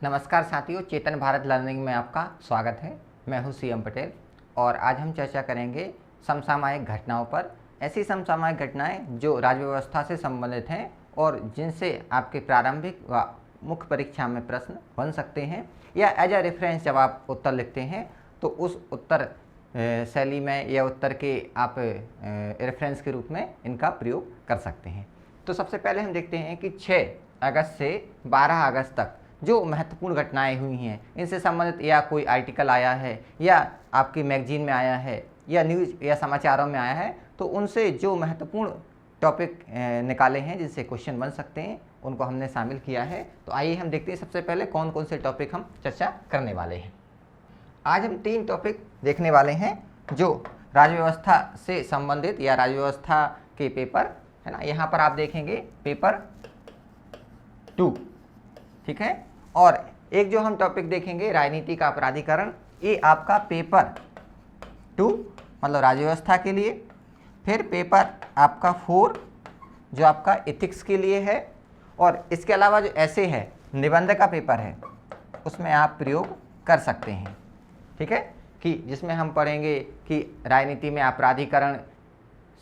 नमस्कार साथियों, चेतन भारत लर्निंग में आपका स्वागत है। मैं हूं सीएम पटेल और आज हम चर्चा करेंगे समसामयिक घटनाओं पर। ऐसी समसामयिक घटनाएं जो राज्य व्यवस्था से संबंधित हैं और जिनसे आपके प्रारंभिक व मुख्य परीक्षा में प्रश्न बन सकते हैं, या एज अ रेफरेंस जब आप उत्तर लिखते हैं तो उस उत्तर शैली में या उत्तर के आप रेफरेंस के रूप में इनका प्रयोग कर सकते हैं। तो सबसे पहले हम देखते हैं कि 6 अगस्त से 12 अगस्त तक जो महत्वपूर्ण घटनाएं हुई हैं, इनसे संबंधित या कोई आर्टिकल आया है या आपकी मैगजीन में आया है या न्यूज़ या समाचारों में आया है, तो उनसे जो महत्वपूर्ण टॉपिक निकाले हैं जिनसे क्वेश्चन बन सकते हैं, उनको हमने शामिल किया है। तो आइए हम देखते हैं सबसे पहले कौन कौन से टॉपिक हम चर्चा करने वाले हैं। आज हम 3 टॉपिक देखने वाले हैं जो राज्य व्यवस्था से संबंधित या राज्य व्यवस्था के पेपर है ना, यहाँ पर आप देखेंगे पेपर 2, ठीक है। और एक जो हम टॉपिक देखेंगे राजनीति का अपराधीकरण, ये आपका पेपर 2 मतलब राज्य व्यवस्था के लिए। फिर पेपर आपका 4 जो आपका एथिक्स के लिए है। और इसके अलावा जो ऐसे है निबंध का पेपर है, उसमें आप प्रयोग कर सकते हैं, ठीक है, कि जिसमें हम पढ़ेंगे कि राजनीति में अपराधीकरण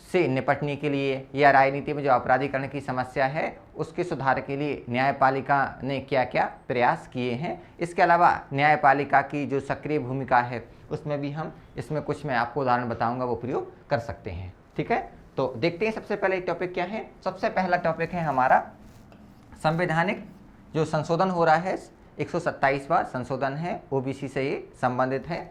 से निपटने के लिए या राजनीति में जो अपराधीकरण की समस्या है उसके सुधार के लिए न्यायपालिका ने क्या क्या प्रयास किए हैं। इसके अलावा न्यायपालिका की जो सक्रिय भूमिका है उसमें भी हम इसमें कुछ मैं आपको उदाहरण बताऊंगा, वो प्रयोग कर सकते हैं, ठीक है। तो देखते हैं सबसे पहले टॉपिक क्या है। सबसे पहला टॉपिक है हमारा संवैधानिक जो संशोधन हो रहा है, 127वां संशोधन है, ओबीसी से ये संबंधित है।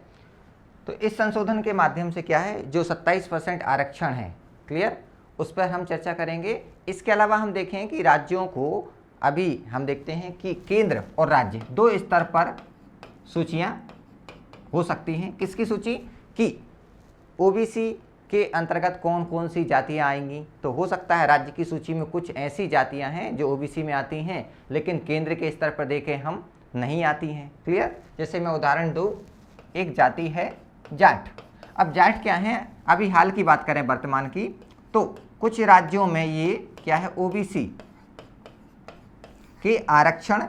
तो इस संशोधन के माध्यम से क्या है, जो 27% आरक्षण है, क्लियर, उस पर हम चर्चा करेंगे। इसके अलावा हम देखें कि राज्यों को अभी हम देखते हैं कि केंद्र और राज्य 2 स्तर पर सूचियां हो सकती हैं। किसकी सूची, कि ओबीसी के अंतर्गत कौन कौन सी जातियां आएंगी। तो हो सकता है राज्य की सूची में कुछ ऐसी जातियां हैं जो ओबीसी में आती हैं लेकिन केंद्र के स्तर पर देखें हम नहीं आती हैं, क्लियर। जैसे मैं उदाहरण दूँ, एक जाति है जाट। अब जाट क्या है, अभी हाल की बात करें वर्तमान की, तो कुछ राज्यों में ये क्या है, ओबीसी के आरक्षण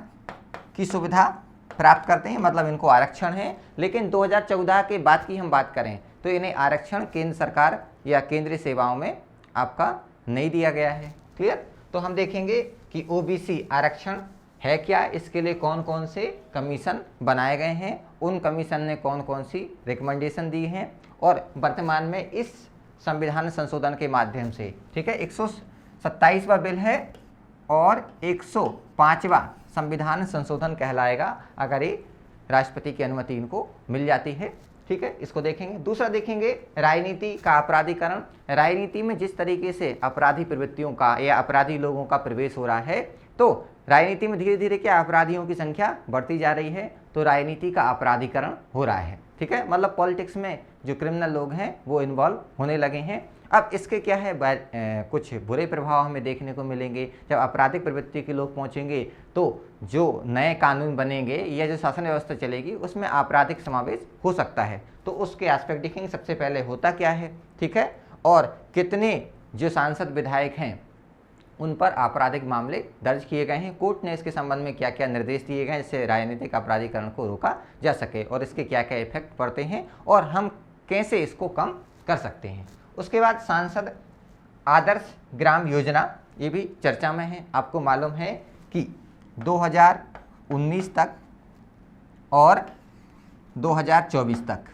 की सुविधा प्राप्त करते हैं, मतलब इनको आरक्षण है। लेकिन 2014 के बाद की हम बात करें तो इन्हें आरक्षण केंद्र सरकार या केंद्रीय सेवाओं में आपका नहीं दिया गया है, क्लियर। तो हम देखेंगे कि ओबीसी आरक्षण है क्या, इसके लिए कौन कौन से कमीशन बनाए गए हैं, उन कमीशन ने कौन कौन सी रिकमेंडेशन दी हैं, और वर्तमान में इस संविधान संशोधन के माध्यम से, ठीक है, 127वां बिल है और 105वां संविधान संशोधन कहलाएगा अगर ये राष्ट्रपति की अनुमति इनको मिल जाती है, ठीक है। इसको देखेंगे। दूसरा देखेंगे राजनीति का अपराधीकरण। राजनीति में जिस तरीके से अपराधी प्रवृत्तियों का या अपराधी लोगों का प्रवेश हो रहा है, तो राजनीति में धीरे धीरे क्या अपराधियों की संख्या बढ़ती जा रही है, तो राजनीति का अपराधीकरण हो रहा है, ठीक है। मतलब पॉलिटिक्स में जो क्रिमिनल लोग हैं वो इन्वॉल्व होने लगे हैं। अब इसके क्या है, कुछ बुरे प्रभाव हमें देखने को मिलेंगे। जब आपराधिक प्रवृत्ति के लोग पहुंचेंगे तो जो नए कानून बनेंगे या जो शासन व्यवस्था चलेगी उसमें आपराधिक समावेश हो सकता है। तो उसके एस्पेक्ट देखेंगे सबसे पहले होता क्या है, ठीक है, और कितने जो सांसद विधायक हैं उन पर आपराधिक मामले दर्ज किए गए हैं। कोर्ट ने इसके संबंध में क्या क्या निर्देश दिए गए जिससे राजनीतिक अपराधीकरण को रोका जा सके और इसके क्या क्या इफेक्ट पड़ते हैं और हम कैसे इसको कम कर सकते हैं। उसके बाद सांसद आदर्श ग्राम योजना, ये भी चर्चा में है। आपको मालूम है कि 2019 तक और 2024 तक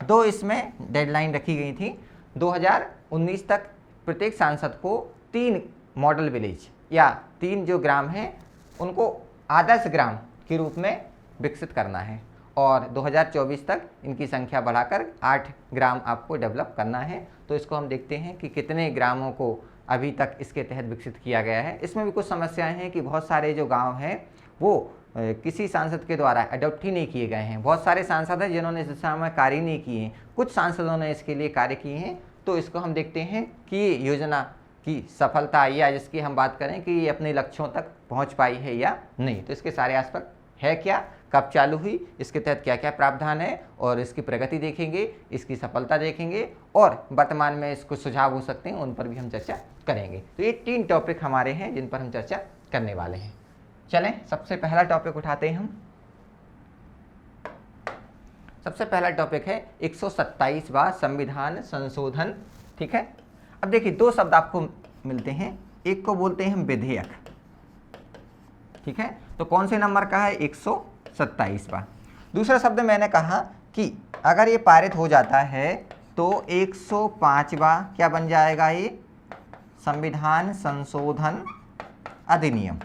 2 इसमें डेडलाइन रखी गई थी। 2019 तक प्रत्येक सांसद को 3 मॉडल विलेज या 3 जो ग्राम हैं उनको आदर्श ग्राम के रूप में विकसित करना है और 2024 तक इनकी संख्या बढ़ाकर 8 ग्राम आपको डेवलप करना है। तो इसको हम देखते हैं कि कितने ग्रामों को अभी तक इसके तहत विकसित किया गया है। इसमें भी कुछ समस्याएं हैं कि बहुत सारे जो गांव हैं वो किसी सांसद के द्वारा अडॉप्ट ही नहीं किए गए हैं। बहुत सारे सांसद हैं जिन्होंने इस दिशा में कार्य नहीं किए हैं, कुछ सांसदों ने इसके लिए कार्य किए हैं। तो इसको हम देखते हैं कि ये योजना की सफलता या जिसकी हम बात करें कि ये अपने लक्ष्यों तक पहुंच पाई है या नहीं। तो इसके सारे एस्पेक्ट है क्या, कब चालू हुई, इसके तहत क्या क्या प्रावधान है और इसकी प्रगति देखेंगे, इसकी सफलता देखेंगे और वर्तमान में इसको सुझाव हो सकते हैं उन पर भी हम चर्चा करेंगे। तो ये 3 टॉपिक हमारे हैं जिन पर हम चर्चा करने वाले हैं। चलें सबसे पहला टॉपिक उठाते हैं हम। सबसे पहला टॉपिक है 127वां संविधान संशोधन। ठीक है, अब देखिए दो शब्द आपको मिलते हैं, एक को बोलते हैं हम विधेयक। ठीक है, तो कौन से नंबर का है? 127वां। दूसरा शब्द मैंने कहा कि अगर ये पारित हो जाता है तो 105वां क्या बन जाएगा? ये संविधान संशोधन अधिनियम।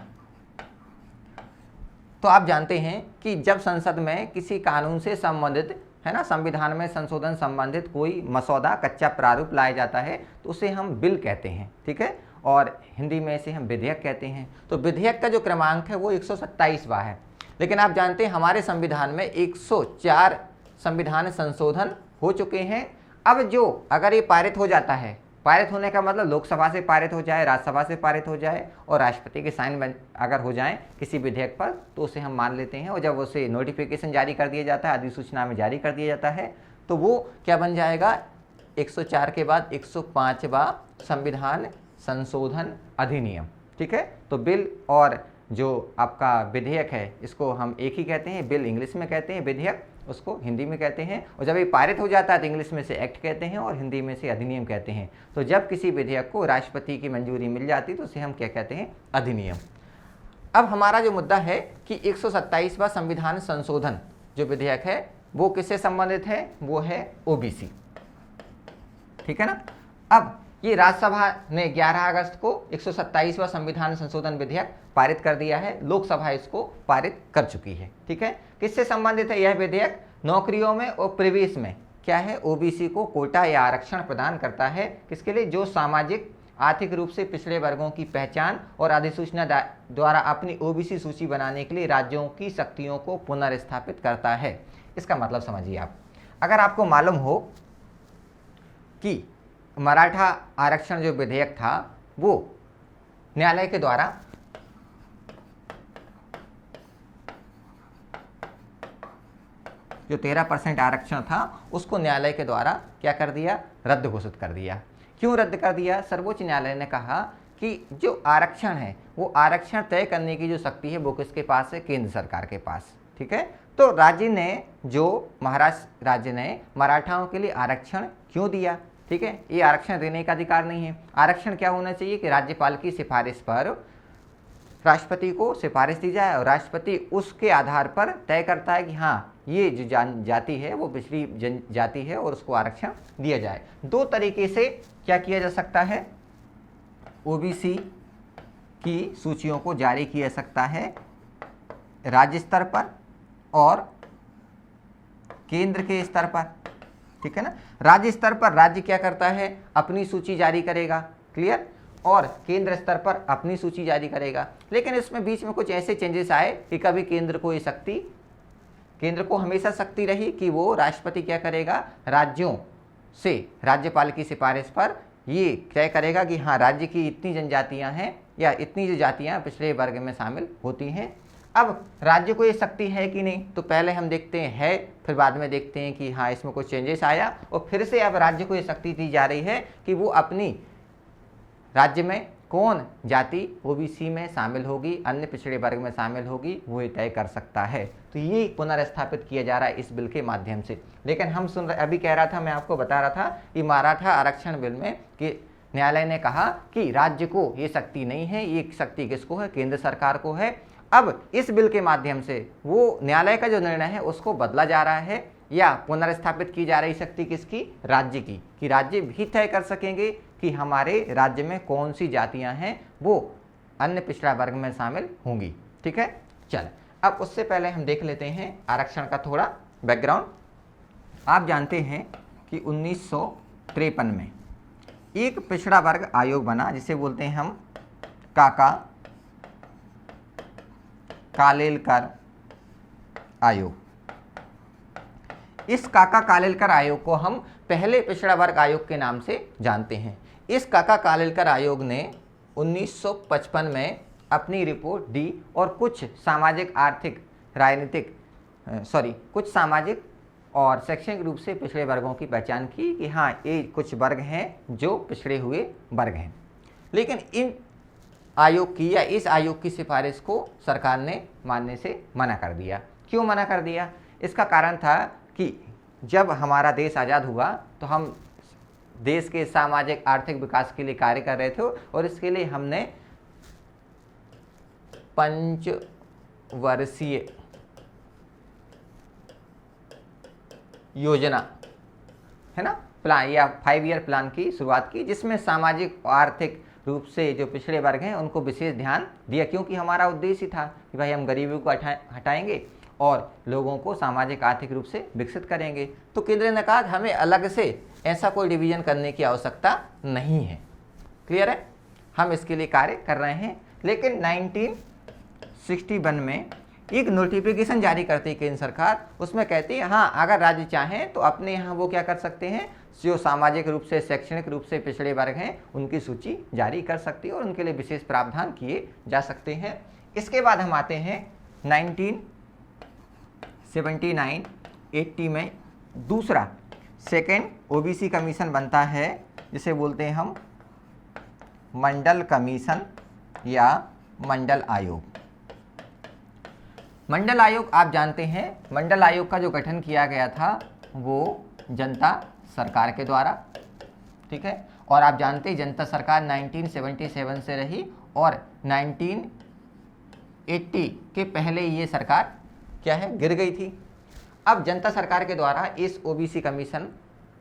तो आप जानते हैं कि जब संसद में किसी कानून से संबंधित, है ना, संविधान में संशोधन संबंधित कोई मसौदा, कच्चा प्रारूप लाया जाता है तो उसे हम बिल कहते हैं। ठीक है, और हिंदी में इसे हम विधेयक कहते हैं। तो विधेयक का जो क्रमांक है वो 127वां है। लेकिन आप जानते हैं हमारे संविधान में 104 संविधान संशोधन हो चुके हैं। अब जो अगर ये पारित हो जाता है, पारित होने का मतलब लोकसभा से पारित हो जाए, राज्यसभा से पारित हो जाए और राष्ट्रपति के साइन अगर हो जाएं किसी विधेयक पर, तो उसे हम मान लेते हैं। और जब उसे नोटिफिकेशन जारी कर दिया जाता है, अधिसूचना में जारी कर दिया जाता है, तो वो क्या बन जाएगा? 104 के बाद 105वां संविधान संशोधन अधिनियम। ठीक है, तो बिल और जो आपका विधेयक है इसको हम एक ही कहते हैं। बिल इंग्लिश में कहते हैं, विधेयक उसको हिंदी में कहते हैं। और जब ये पारित हो जाता है तो इंग्लिश में से एक्ट कहते हैं और हिंदी में से अधिनियम कहते हैं। तो जब किसी विधेयक को राष्ट्रपति की मंजूरी मिल जाती तो उसे हम क्या कहते हैं? अधिनियम। अब हमारा जो मुद्दा है कि 127वां संविधान संशोधन जो विधेयक है वो किससे संबंधित है? वो है ओबीसी। ठीक है ना। अब ये राज्यसभा ने 11 अगस्त को 127वां संविधान संशोधन विधेयक पारित कर दिया है, लोकसभा इसको पारित कर चुकी है। ठीक है, किससे संबंधित है यह विधेयक? नौकरियों में और प्रवेश में क्या है? ओबीसी को कोटा या आरक्षण प्रदान करता है। किसके लिए? जो सामाजिक आर्थिक रूप से पिछड़े वर्गों की पहचान और अधिसूचना द्वारा अपनी ओबीसी सूची बनाने के लिए राज्यों की शक्तियों को पुनर्स्थापित करता है। इसका मतलब समझिए आप, अगर आपको मालूम हो कि मराठा आरक्षण जो विधेयक था वो न्यायालय के द्वारा जो 13% आरक्षण था उसको न्यायालय के द्वारा क्या कर दिया? रद्द घोषित कर दिया। क्यों रद्द कर दिया? सर्वोच्च न्यायालय ने कहा कि जो आरक्षण है वो आरक्षण तय करने की जो शक्ति है वो किसके पास है? केंद्र सरकार के पास। ठीक है, तो राज्य ने, जो महाराष्ट्र राज्य ने मराठाओं के लिए आरक्षण क्यों दिया? ठीक है, ये आरक्षण देने का अधिकार नहीं है। आरक्षण क्या होना चाहिए कि राज्यपाल की सिफारिश पर राष्ट्रपति को सिफारिश दी जाए और राष्ट्रपति उसके आधार पर तय करता है कि हाँ ये जो जाति है वो पिछड़ी जनजाति है और उसको आरक्षण दिया जाए। दो तरीके से क्या किया जा सकता है? ओबीसी की सूचियों को जारी किया जा सकता है, राज्य स्तर पर और केंद्र के स्तर पर। ठीक है ना, राज्य स्तर पर राज्य क्या करता है? अपनी सूची जारी करेगा, क्लियर, और केंद्र स्तर पर अपनी सूची जारी करेगा। लेकिन इसमें बीच में कुछ ऐसे चेंजेस आए कि कभी केंद्र को ये शक्ति, केंद्र को हमेशा शक्ति रही कि वो राष्ट्रपति क्या करेगा? राज्यों से राज्यपाल की सिफारिश पर ये तय करेगा कि हाँ राज्य की इतनी जनजातियां हैं या इतनी जो जातियां पिछड़े वर्ग में शामिल होती हैं। अब राज्य को ये शक्ति है कि नहीं, तो पहले हम देखते हैं है, फिर बाद में देखते हैं कि हाँ इसमें कुछ चेंजेस आया और फिर से अब राज्य को ये शक्ति दी जा रही है कि वो अपनी राज्य में कौन जाति ओबीसी में शामिल होगी, अन्य पिछड़े वर्ग में शामिल होगी, वो ये तय कर सकता है। तो ये पुनर्स्थापित किया जा रहा है इस बिल के माध्यम से। लेकिन हम सुन रहे, अभी कह रहा था, मैं आपको बता रहा था कि मराठा आरक्षण बिल में कि न्यायालय ने कहा कि राज्य को ये शक्ति नहीं है, ये शक्ति किसको है? केंद्र सरकार को है। अब इस बिल के माध्यम से वो न्यायालय का जो निर्णय है उसको बदला जा रहा है या पुनर्स्थापित की जा रही शक्ति किसकी? राज्य की, कि राज्य भी तय कर सकेंगे कि हमारे राज्य में कौन सी जातियां हैं वो अन्य पिछड़ा वर्ग में शामिल होंगी। ठीक है, चल अब उससे पहले हम देख लेते हैं आरक्षण का थोड़ा बैकग्राउंड। आप जानते हैं कि 1953 में एक पिछड़ा वर्ग आयोग बना जिसे बोलते हैं हम काका कालेलकर आयोग। इस काका कालेलकर आयोग को हम पहले पिछड़ा वर्ग आयोग के नाम से जानते हैं। इस काका कालेलकर आयोग ने 1955 में अपनी रिपोर्ट दी और कुछ सामाजिक आर्थिक राजनीतिक कुछ सामाजिक और शैक्षणिक रूप से पिछड़े वर्गों की पहचान की कि हाँ ये कुछ वर्ग हैं जो पिछड़े हुए वर्ग हैं। लेकिन इन आयोग की या इस आयोग की सिफारिश को सरकार ने मानने से मना कर दिया। क्यों मना कर दिया? इसका कारण था कि जब हमारा देश आज़ाद हुआ तो हम देश के सामाजिक आर्थिक विकास के लिए कार्य कर रहे थे और इसके लिए हमने पंचवर्षीय योजना है ना, प्लान या 5 ईयर प्लान की शुरुआत की, जिसमें सामाजिक और आर्थिक रूप से जो पिछड़े वर्ग हैं उनको विशेष ध्यान दिया, क्योंकि हमारा उद्देश्य ही था कि भाई हम गरीबी को हटाएंगे और लोगों को सामाजिक आर्थिक रूप से विकसित करेंगे। तो केंद्र ने कहा हमें अलग से ऐसा कोई डिवीजन करने की आवश्यकता नहीं है। क्लियर है? हम इसके लिए कार्य कर रहे हैं। लेकिन 1961 में एक नोटिफिकेशन जारी करती है केंद्र सरकार, उसमें कहती है हाँ अगर राज्य चाहें तो अपने यहाँ वो क्या कर सकते हैं, जो सामाजिक रूप से शैक्षणिक रूप से पिछड़े वर्ग हैं उनकी सूची जारी कर सकती है और उनके लिए विशेष प्रावधान किए जा सकते हैं। इसके बाद हम आते हैं 1979-80 में दूसरा सेकेंड ओबीसी कमीशन बनता है, जिसे बोलते हैं हम मंडल कमीशन या मंडल आयोग। मंडल आयोग आप जानते हैं, मंडल आयोग का जो गठन किया गया था वो जनता सरकार के द्वारा, ठीक है, और आप जानते हैं जनता सरकार 1977 से रही और 1980 के पहले ये सरकार क्या है, गिर गई थी। अब जनता सरकार के द्वारा इस ओबीसी कमीशन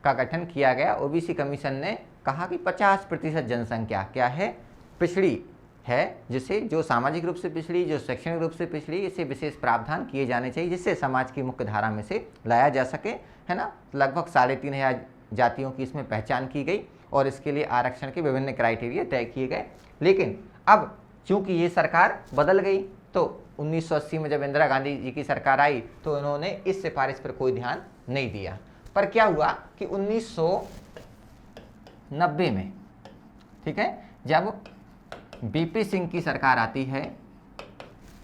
का गठन किया गया। ओबीसी कमीशन ने कहा कि 50% जनसंख्या क्या है, पिछड़ी है, जिसे जो सामाजिक रूप से पिछड़ी, जो शैक्षणिक रूप से पिछड़ी, इसे विशेष प्रावधान किए जाने चाहिए जिससे समाज की मुख्य धारा में से लाया जा सके, है ना। लगभग 3500 जातियों की इसमें पहचान की गई और इसके लिए आरक्षण के विभिन्न क्राइटेरिया तय किए गए। लेकिन अब चूंकि ये सरकार बदल गई तो 1980 में जब इंदिरा गांधी जी की सरकार आई तो उन्होंने इस सिफारिश पर कोई ध्यान नहीं दिया। पर क्या हुआ कि 1990 में, ठीक है, जब बीपी सिंह की सरकार आती है,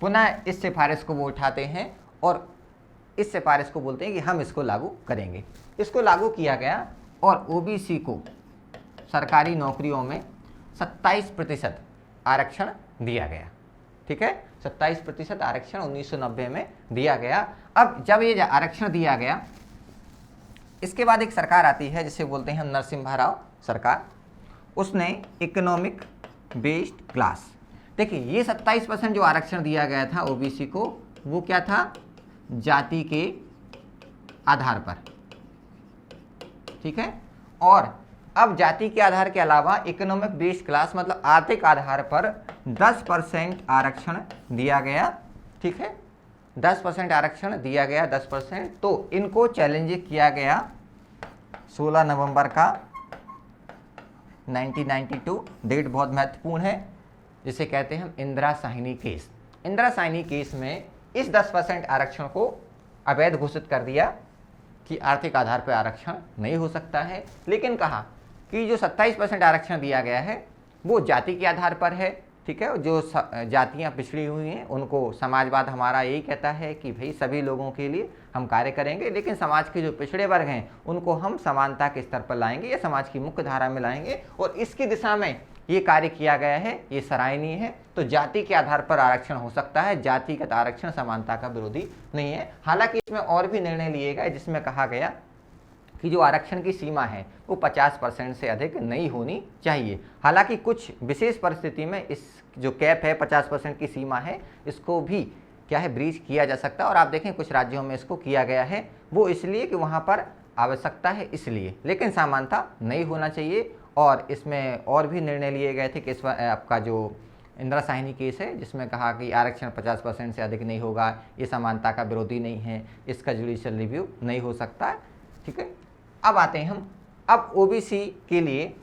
पुनः इस सिफारिश को वो उठाते हैं और इस सिफारिश को बोलते हैं कि हम इसको लागू करेंगे। इसको लागू किया गया और ओबीसी को सरकारी नौकरियों में 27% आरक्षण दिया गया, ठीक है, 27% आरक्षण 1990 में दिया गया। अब जब ये आरक्षण दिया गया, इसके बाद एक सरकार आती है जिसे बोलते हैं नरसिम्हा राव सरकार। उसने इकोनॉमिक बेस्ड क्लास, देखिए ये 27% जो आरक्षण दिया गया था ओबीसी को, वो क्या था, जाति के आधार पर, ठीक है। और अब जाति के आधार के अलावा इकोनॉमिक बेस्ड क्लास मतलब आर्थिक आधार पर 10% आरक्षण दिया गया, ठीक है, 10% आरक्षण दिया गया, 10%। तो इनको चैलेंज किया गया 16 नवंबर का 1992, डेट बहुत महत्वपूर्ण है, जिसे कहते हैं हम इंदिरा साहनी केस। इंदिरा साहनी केस में इस 10% आरक्षण को अवैध घोषित कर दिया कि आर्थिक आधार पर आरक्षण नहीं हो सकता है। लेकिन कहा कि जो 27% आरक्षण दिया गया है वो जाति के आधार पर है, ठीक है। जो जातियां पिछड़ी हुई हैं उनको समाजवाद हमारा यही कहता है कि भाई सभी लोगों के लिए हम कार्य करेंगे, लेकिन समाज के जो पिछड़े वर्ग हैं उनको हम समानता के स्तर पर लाएंगे या समाज की मुख्य धारा में लाएंगे, और इसकी दिशा में ये कार्य किया गया है, ये सराहनीय है। तो जाति के आधार पर आरक्षण हो सकता है, जातिगत आरक्षण समानता का विरोधी नहीं है। हालांकि इसमें और भी निर्णय लिए गए जिसमें कहा गया कि जो आरक्षण की सीमा है वो 50% से अधिक नहीं होनी चाहिए। हालांकि कुछ विशेष परिस्थिति में इस जो कैप है 50% की सीमा है, इसको भी क्या है, ब्रीच किया जा सकता है। और आप देखें कुछ राज्यों में इसको किया गया है, वो इसलिए कि वहाँ पर आवश्यकता है इसलिए, लेकिन समानता नहीं होना चाहिए। और इसमें और भी निर्णय लिए गए थे कि इस आपका जो इंदिरा साहनी केस है जिसमें कहा कि आरक्षण 50% से अधिक नहीं होगा, ये समानता का विरोधी नहीं है, इसका जुडिशियल रिव्यू नहीं हो सकता है, ठीक है। अब आते हैं हम, अब ओबीसी के लिए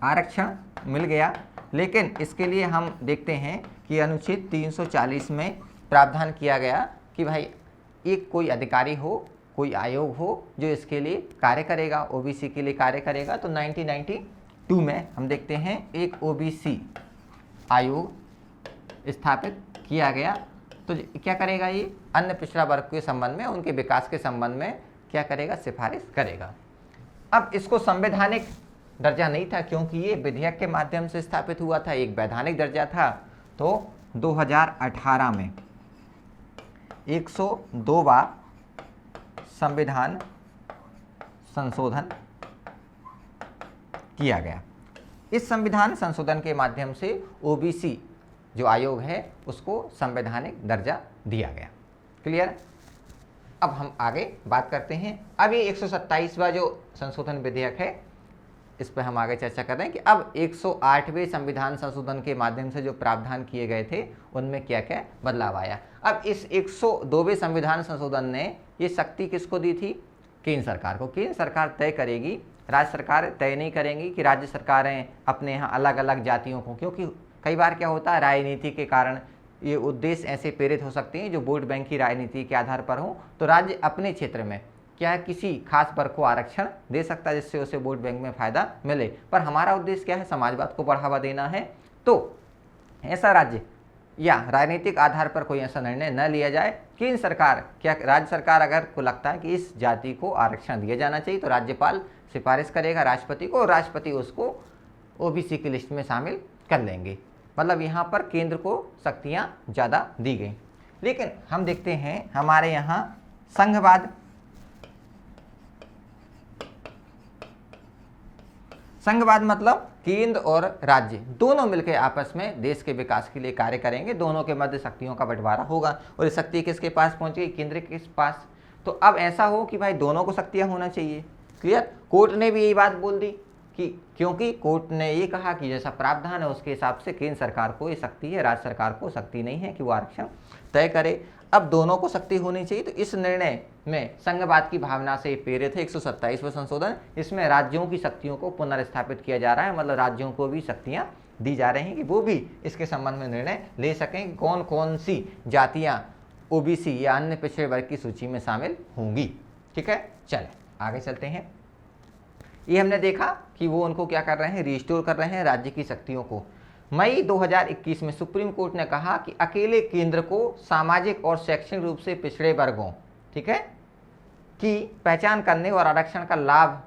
आरक्षण मिल गया, लेकिन इसके लिए हम देखते हैं कि अनुच्छेद 340 में प्रावधान किया गया कि भाई एक कोई अधिकारी हो, कोई आयोग हो जो इसके लिए कार्य करेगा, ओबीसी के लिए कार्य करेगा। तो 1992 में हम देखते हैं एक ओबीसी आयोग स्थापित किया गया। तो क्या करेगा, ये अन्य पिछड़ा वर्ग के संबंध में, उनके विकास के संबंध में क्या करेगा, सिफारिश करेगा। अब इसको संवैधानिक दर्जा नहीं था, क्योंकि ये विधेयक के माध्यम से स्थापित हुआ था, एक वैधानिक दर्जा था। तो 2018 में 102वां संविधान संशोधन किया गया। इस संविधान संशोधन के माध्यम से ओबीसी जो आयोग है उसको संवैधानिक दर्जा दिया गया। क्लियर? अब हम आगे बात करते हैं। अब ये 127वां जो संशोधन विधेयक है इस पर हम आगे चर्चा कर रहे हैं कि अब 108वें संविधान संशोधन के माध्यम से जो प्रावधान किए गए थे उनमें क्या क्या बदलाव आया। अब इस 102वें संविधान संशोधन ने ये शक्ति किसको दी थी? केंद्र सरकार को। केंद्र सरकार तय करेगी, राज्य सरकार तय नहीं करेंगी कि राज्य सरकारें अपने यहाँ अलग अलग जातियों को, क्योंकि कई बार क्या होता है राजनीति के कारण ये उद्देश्य ऐसे प्रेरित हो सकते हैं जो वोट बैंक की राजनीति के आधार पर हो, तो राज्य अपने क्षेत्र में क्या है किसी खास वर्ग को आरक्षण दे सकता है जिससे उसे वोट बैंक में फायदा मिले। पर हमारा उद्देश्य क्या है? समाजवाद को बढ़ावा देना है। तो ऐसा राज्य या राजनीतिक आधार पर कोई ऐसा निर्णय न लिया जाए। केंद्र सरकार क्या, राज्य सरकार अगर को लगता है कि इस जाति को आरक्षण दिया जाना चाहिए तो राज्यपाल सिफारिश करेगा राष्ट्रपति को, और राष्ट्रपति उसको ओबीसी की लिस्ट में शामिल कर लेंगे। मतलब यहाँ पर केंद्र को शक्तियाँ ज़्यादा दी गई। लेकिन हम देखते हैं हमारे यहाँ संघवाद, संघवाद मतलब केंद्र और राज्य दोनों मिलकर आपस में देश के विकास के लिए कार्य करेंगे, दोनों के मध्य शक्तियों का बंटवारा होगा और ये शक्ति किसके पास पहुंचेगी? केंद्र के पास। तो अब ऐसा हो कि भाई दोनों को शक्तियां होना चाहिए। क्लियर? कोर्ट ने भी यही बात बोल दी कि क्योंकि कोर्ट ने ये कहा कि जैसा प्रावधान है उसके हिसाब से केंद्र सरकार को ये शक्ति है, राज्य सरकार को शक्ति नहीं है कि वो आरक्षण तय करे। अब दोनों को शक्ति होनी चाहिए। तो इस निर्णय में संघवाद की भावना से प्रेरित है 127वां संशोधन। इसमें राज्यों की शक्तियों को पुनर्स्थापित किया जा रहा है, मतलब राज्यों को भी शक्तियां दी जा रही हैं कि वो भी इसके संबंध में निर्णय ले सकें कौन कौन सी जातियां ओबीसी या अन्य पिछड़े वर्ग की सूची में शामिल होंगी। ठीक है, चले आगे चलते हैं। ये हमने देखा कि वो उनको क्या कर रहे हैं? रिस्टोर कर रहे हैं राज्य की शक्तियों को। मई 2021 में सुप्रीम कोर्ट ने कहा कि अकेले केंद्र को सामाजिक और शैक्षणिक रूप से पिछड़े वर्गों, ठीक है, की पहचान करने और आरक्षण का लाभ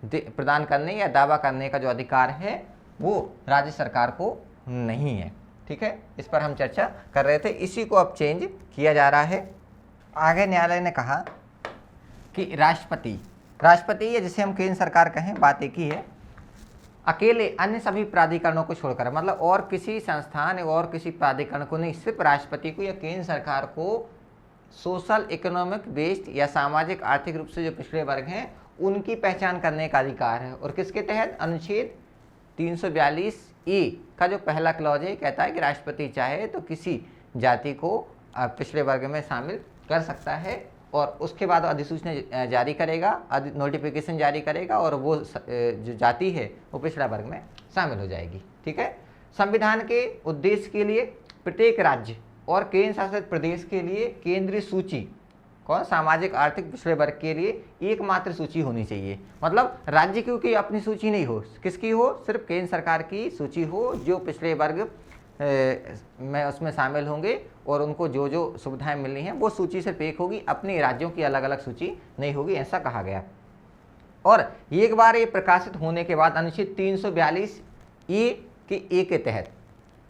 प्रदान करने या दावा करने का जो अधिकार है वो राज्य सरकार को नहीं है। ठीक है, इस पर हम चर्चा कर रहे थे, इसी को अब चेंज किया जा रहा है। आगे न्यायालय ने कहा कि राष्ट्रपति या जिसे हम केंद्र सरकार कहें, बात एक ही है, अकेले अन्य सभी प्राधिकरणों को छोड़कर, मतलब और किसी संस्थान और किसी प्राधिकरण को नहीं, सिर्फ राष्ट्रपति को या केंद्र सरकार को सोशल इकोनॉमिक बेस्ड या सामाजिक आर्थिक रूप से जो पिछड़े वर्ग हैं उनकी पहचान करने का अधिकार है। और किसके तहत? अनुच्छेद 342A का जो पहला क्लॉज है कहता है कि राष्ट्रपति चाहे तो किसी जाति को पिछड़े वर्ग में शामिल कर सकता है और उसके बाद अधिसूचना जारी करेगा, नोटिफिकेशन जारी करेगा और वो जो जाति है वो पिछड़ा वर्ग में शामिल हो जाएगी। ठीक है, संविधान के उद्देश्य के लिए प्रत्येक राज्य और केंद्र शासित प्रदेश के लिए केंद्रीय सूची कौन? सामाजिक आर्थिक पिछड़े वर्ग के लिए एकमात्र सूची होनी चाहिए। मतलब राज्य की अपनी सूची नहीं हो, किसकी हो? सिर्फ केंद्र सरकार की सूची हो जो पिछड़े वर्ग में उसमें शामिल होंगे और उनको जो जो सुविधाएं मिलनी हैं वो सूची सिर्फ एक होगी, अपने राज्यों की अलग अलग सूची नहीं होगी, ऐसा कहा गया। और एक बार ये प्रकाशित होने के बाद अनुच्छेद 342A के A के तहत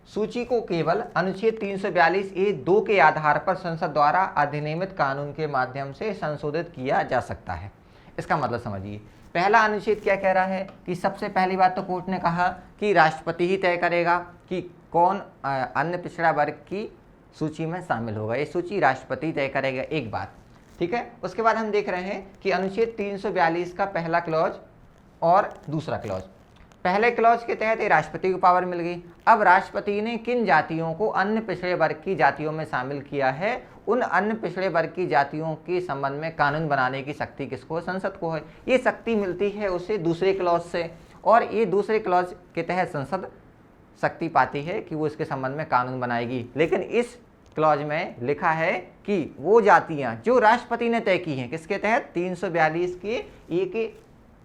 सूची को केवल अनुच्छेद 342A(2) के आधार पर संसद द्वारा अधिनियमित कानून के माध्यम से संशोधित किया जा सकता है। इसका मतलब समझिए, पहला अनुच्छेद क्या कह रहा है कि सबसे पहली बात तो कोर्ट ने कहा कि राष्ट्रपति ही तय करेगा कि कौन अन्य पिछड़ा वर्ग की सूची में शामिल होगा, ये सूची राष्ट्रपति तय करेगा, एक बात। ठीक है, उसके बाद हम देख रहे हैं कि अनुच्छेद 342 का पहला क्लॉज और दूसरा क्लॉज, पहले क्लॉज के तहत ये राष्ट्रपति को पावर मिल गई। अब राष्ट्रपति ने किन जातियों को अन्य पिछड़े वर्ग की जातियों में शामिल किया है, उन अन्य पिछड़े वर्ग की जातियों के संबंध में कानून बनाने की शक्ति किसको है? संसद को है। ये शक्ति मिलती है उसे दूसरे क्लॉज से, और ये दूसरे क्लॉज के तहत संसद शक्ति पाती है कि वो इसके संबंध में कानून बनाएगी। लेकिन इस क्लॉज में लिखा है कि वो जातियां जो राष्ट्रपति ने तय की हैं, किसके तहत? 342 के A के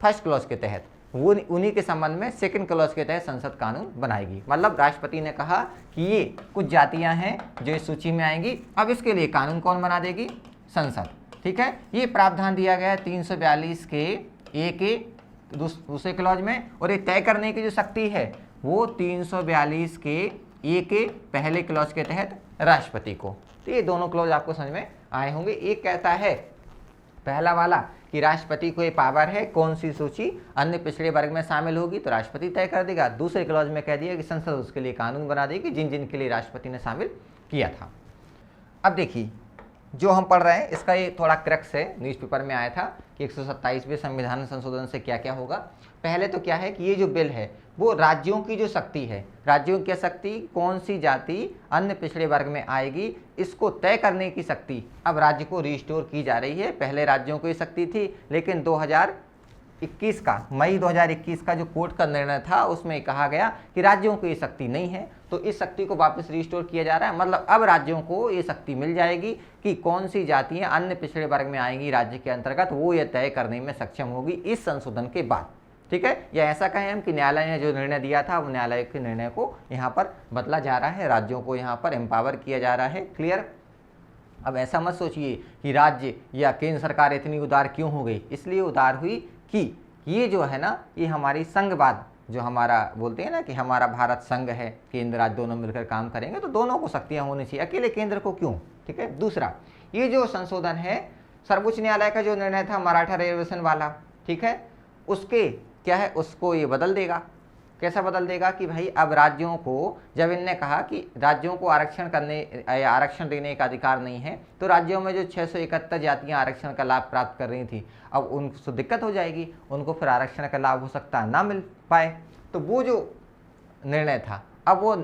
फर्स्ट क्लॉज के तहत, वो उन्हीं के संबंध में सेकंड क्लॉज के तहत संसद कानून बनाएगी। मतलब राष्ट्रपति ने कहा कि ये कुछ जातियां हैं जो इस सूची में आएंगी, अब इसके लिए कानून कौन बना देगी? संसद। ठीक है, ये प्रावधान दिया गया है 342 के A के दूसरे क्लॉज में, और ये तय करने की जो शक्ति है वो 342 के ए के पहले क्लॉज के तहत राष्ट्रपति को। तो ये दोनों क्लॉज आपको समझ में आए होंगे। एक कहता है पहला वाला कि राष्ट्रपति को ये पावर है, कौन सी सूची अन्य पिछड़े वर्ग में शामिल होगी तो राष्ट्रपति तय कर देगा। दूसरे क्लॉज में कह दिया कि संसद उसके लिए कानून बना देगी जिन जिन के लिए राष्ट्रपति ने शामिल किया था। अब देखिए जो हम पढ़ रहे हैं इसका ये थोड़ा क्रक्स है, न्यूज़पेपर में आया था कि 127वें संविधान संशोधन से क्या क्या होगा। पहले तो क्या है कि ये जो बिल है वो राज्यों की जो शक्ति है, राज्यों की शक्ति कौन सी जाति अन्य पिछड़े वर्ग में आएगी इसको तय करने की शक्ति अब राज्य को रिस्टोर की जा रही है। पहले राज्यों को ये शक्ति थी, लेकिन 2021 का मई 2021 का जो कोर्ट का निर्णय था उसमें कहा गया कि राज्यों को ये शक्ति नहीं है, तो इस शक्ति को वापस रिस्टोर किया जा रहा है। मतलब अब राज्यों को ये शक्ति मिल जाएगी कि कौन सी जातियां अन्य पिछड़े वर्ग में आएंगी राज्य के अंतर्गत, वो ये तय करने में सक्षम होगी इस संशोधन के बाद। ठीक है, या ऐसा कहें हम कि न्यायालय ने जो निर्णय दिया था वो न्यायालय के निर्णय को यहाँ पर बदला जा रहा है, राज्यों को यहाँ पर एम्पावर किया जा रहा है। क्लियर। अब ऐसा मत सोचिए कि राज्य या केंद्र सरकार इतनी उदार क्यों हो गई, इसलिए उदार हुई कि ये जो है ना ये हमारी संघवाद जो हमारा बोलते हैं ना कि हमारा भारत संघ है, केंद्र राज्य दोनों मिलकर काम करेंगे तो दोनों को शक्तियाँ होनी चाहिए, अकेले केंद्र को क्यों। ठीक है। दूसरा ये जो संशोधन है सर्वोच्च न्यायालय का जो निर्णय था मराठा रिजर्वेशन वाला, ठीक है, उसके क्या है उसको ये बदल देगा। कैसा बदल देगा कि भाई अब राज्यों को जब इनने कहा कि राज्यों को आरक्षण करने या आरक्षण देने का अधिकार नहीं है तो राज्यों में जो 671 जातियां आरक्षण का लाभ प्राप्त कर रही थी अब उनको दिक्कत हो जाएगी, उनको फिर आरक्षण का लाभ हो सकता ना मिल पाए। तो वो जो निर्णय था अब वो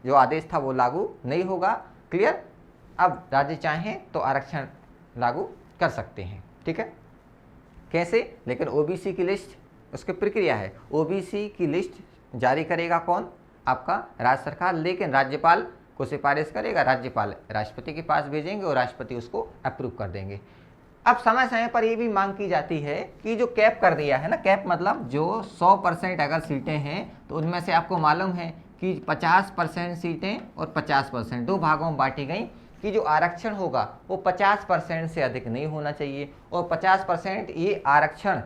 जो आदेश था वो लागू नहीं होगा। क्लियर। अब राज्य चाहें तो आरक्षण लागू कर सकते हैं। ठीक है। कैसे, लेकिन ओबीसी की लिस्ट उसकी प्रक्रिया है, ओबीसी की लिस्ट जारी करेगा कौन, आपका राज्य सरकार, लेकिन राज्यपाल को सिफारिश करेगा, राज्यपाल राष्ट्रपति के पास भेजेंगे और राष्ट्रपति उसको अप्रूव कर देंगे। अब समय समय पर ये भी मांग की जाती है कि जो कैप कर दिया है ना, कैप मतलब जो 100% अगर सीटें हैं तो उनमें से आपको मालूम है कि 50% सीटें और 50% दो भागों में बांटी गई कि जो आरक्षण होगा वो 50% से अधिक नहीं होना चाहिए और 50% ये आरक्षण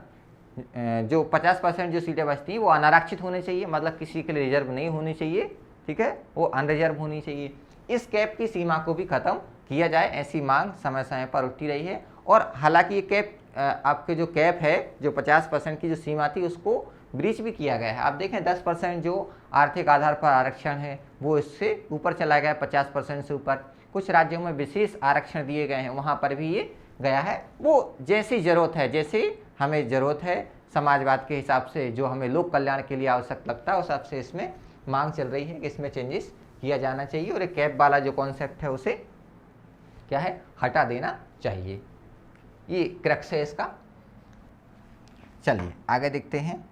जो 50% जो सीटें बचती हैं वो अनारक्षित होनी चाहिए, मतलब किसी के लिए रिजर्व नहीं होनी चाहिए। ठीक है, वो अनरिजर्व होनी चाहिए। इस कैप की सीमा को भी खत्म किया जाए, ऐसी मांग समय समय पर उठती रही है। और हालांकि ये कैप आपके जो कैप है जो 50% की जो सीमा थी उसको ब्रीच भी किया गया है। आप देखें 10% जो आर्थिक आधार पर आरक्षण है वो इससे ऊपर चला गया, 50% से ऊपर। कुछ राज्यों में विशेष आरक्षण दिए गए हैं, वहाँ पर भी ये गया है। वो जैसी ज़रूरत है, जैसे हमें ज़रूरत है समाजवाद के हिसाब से, जो हमें लोक कल्याण के लिए आवश्यक लगता है उस हिसाब से इसमें मांग चल रही है कि इसमें चेंजेस किया जाना चाहिए और एक कैप वाला जो कॉन्सेप्ट है उसे क्या है हटा देना चाहिए। ये क्रक्स है इसका। चलिए आगे देखते हैं।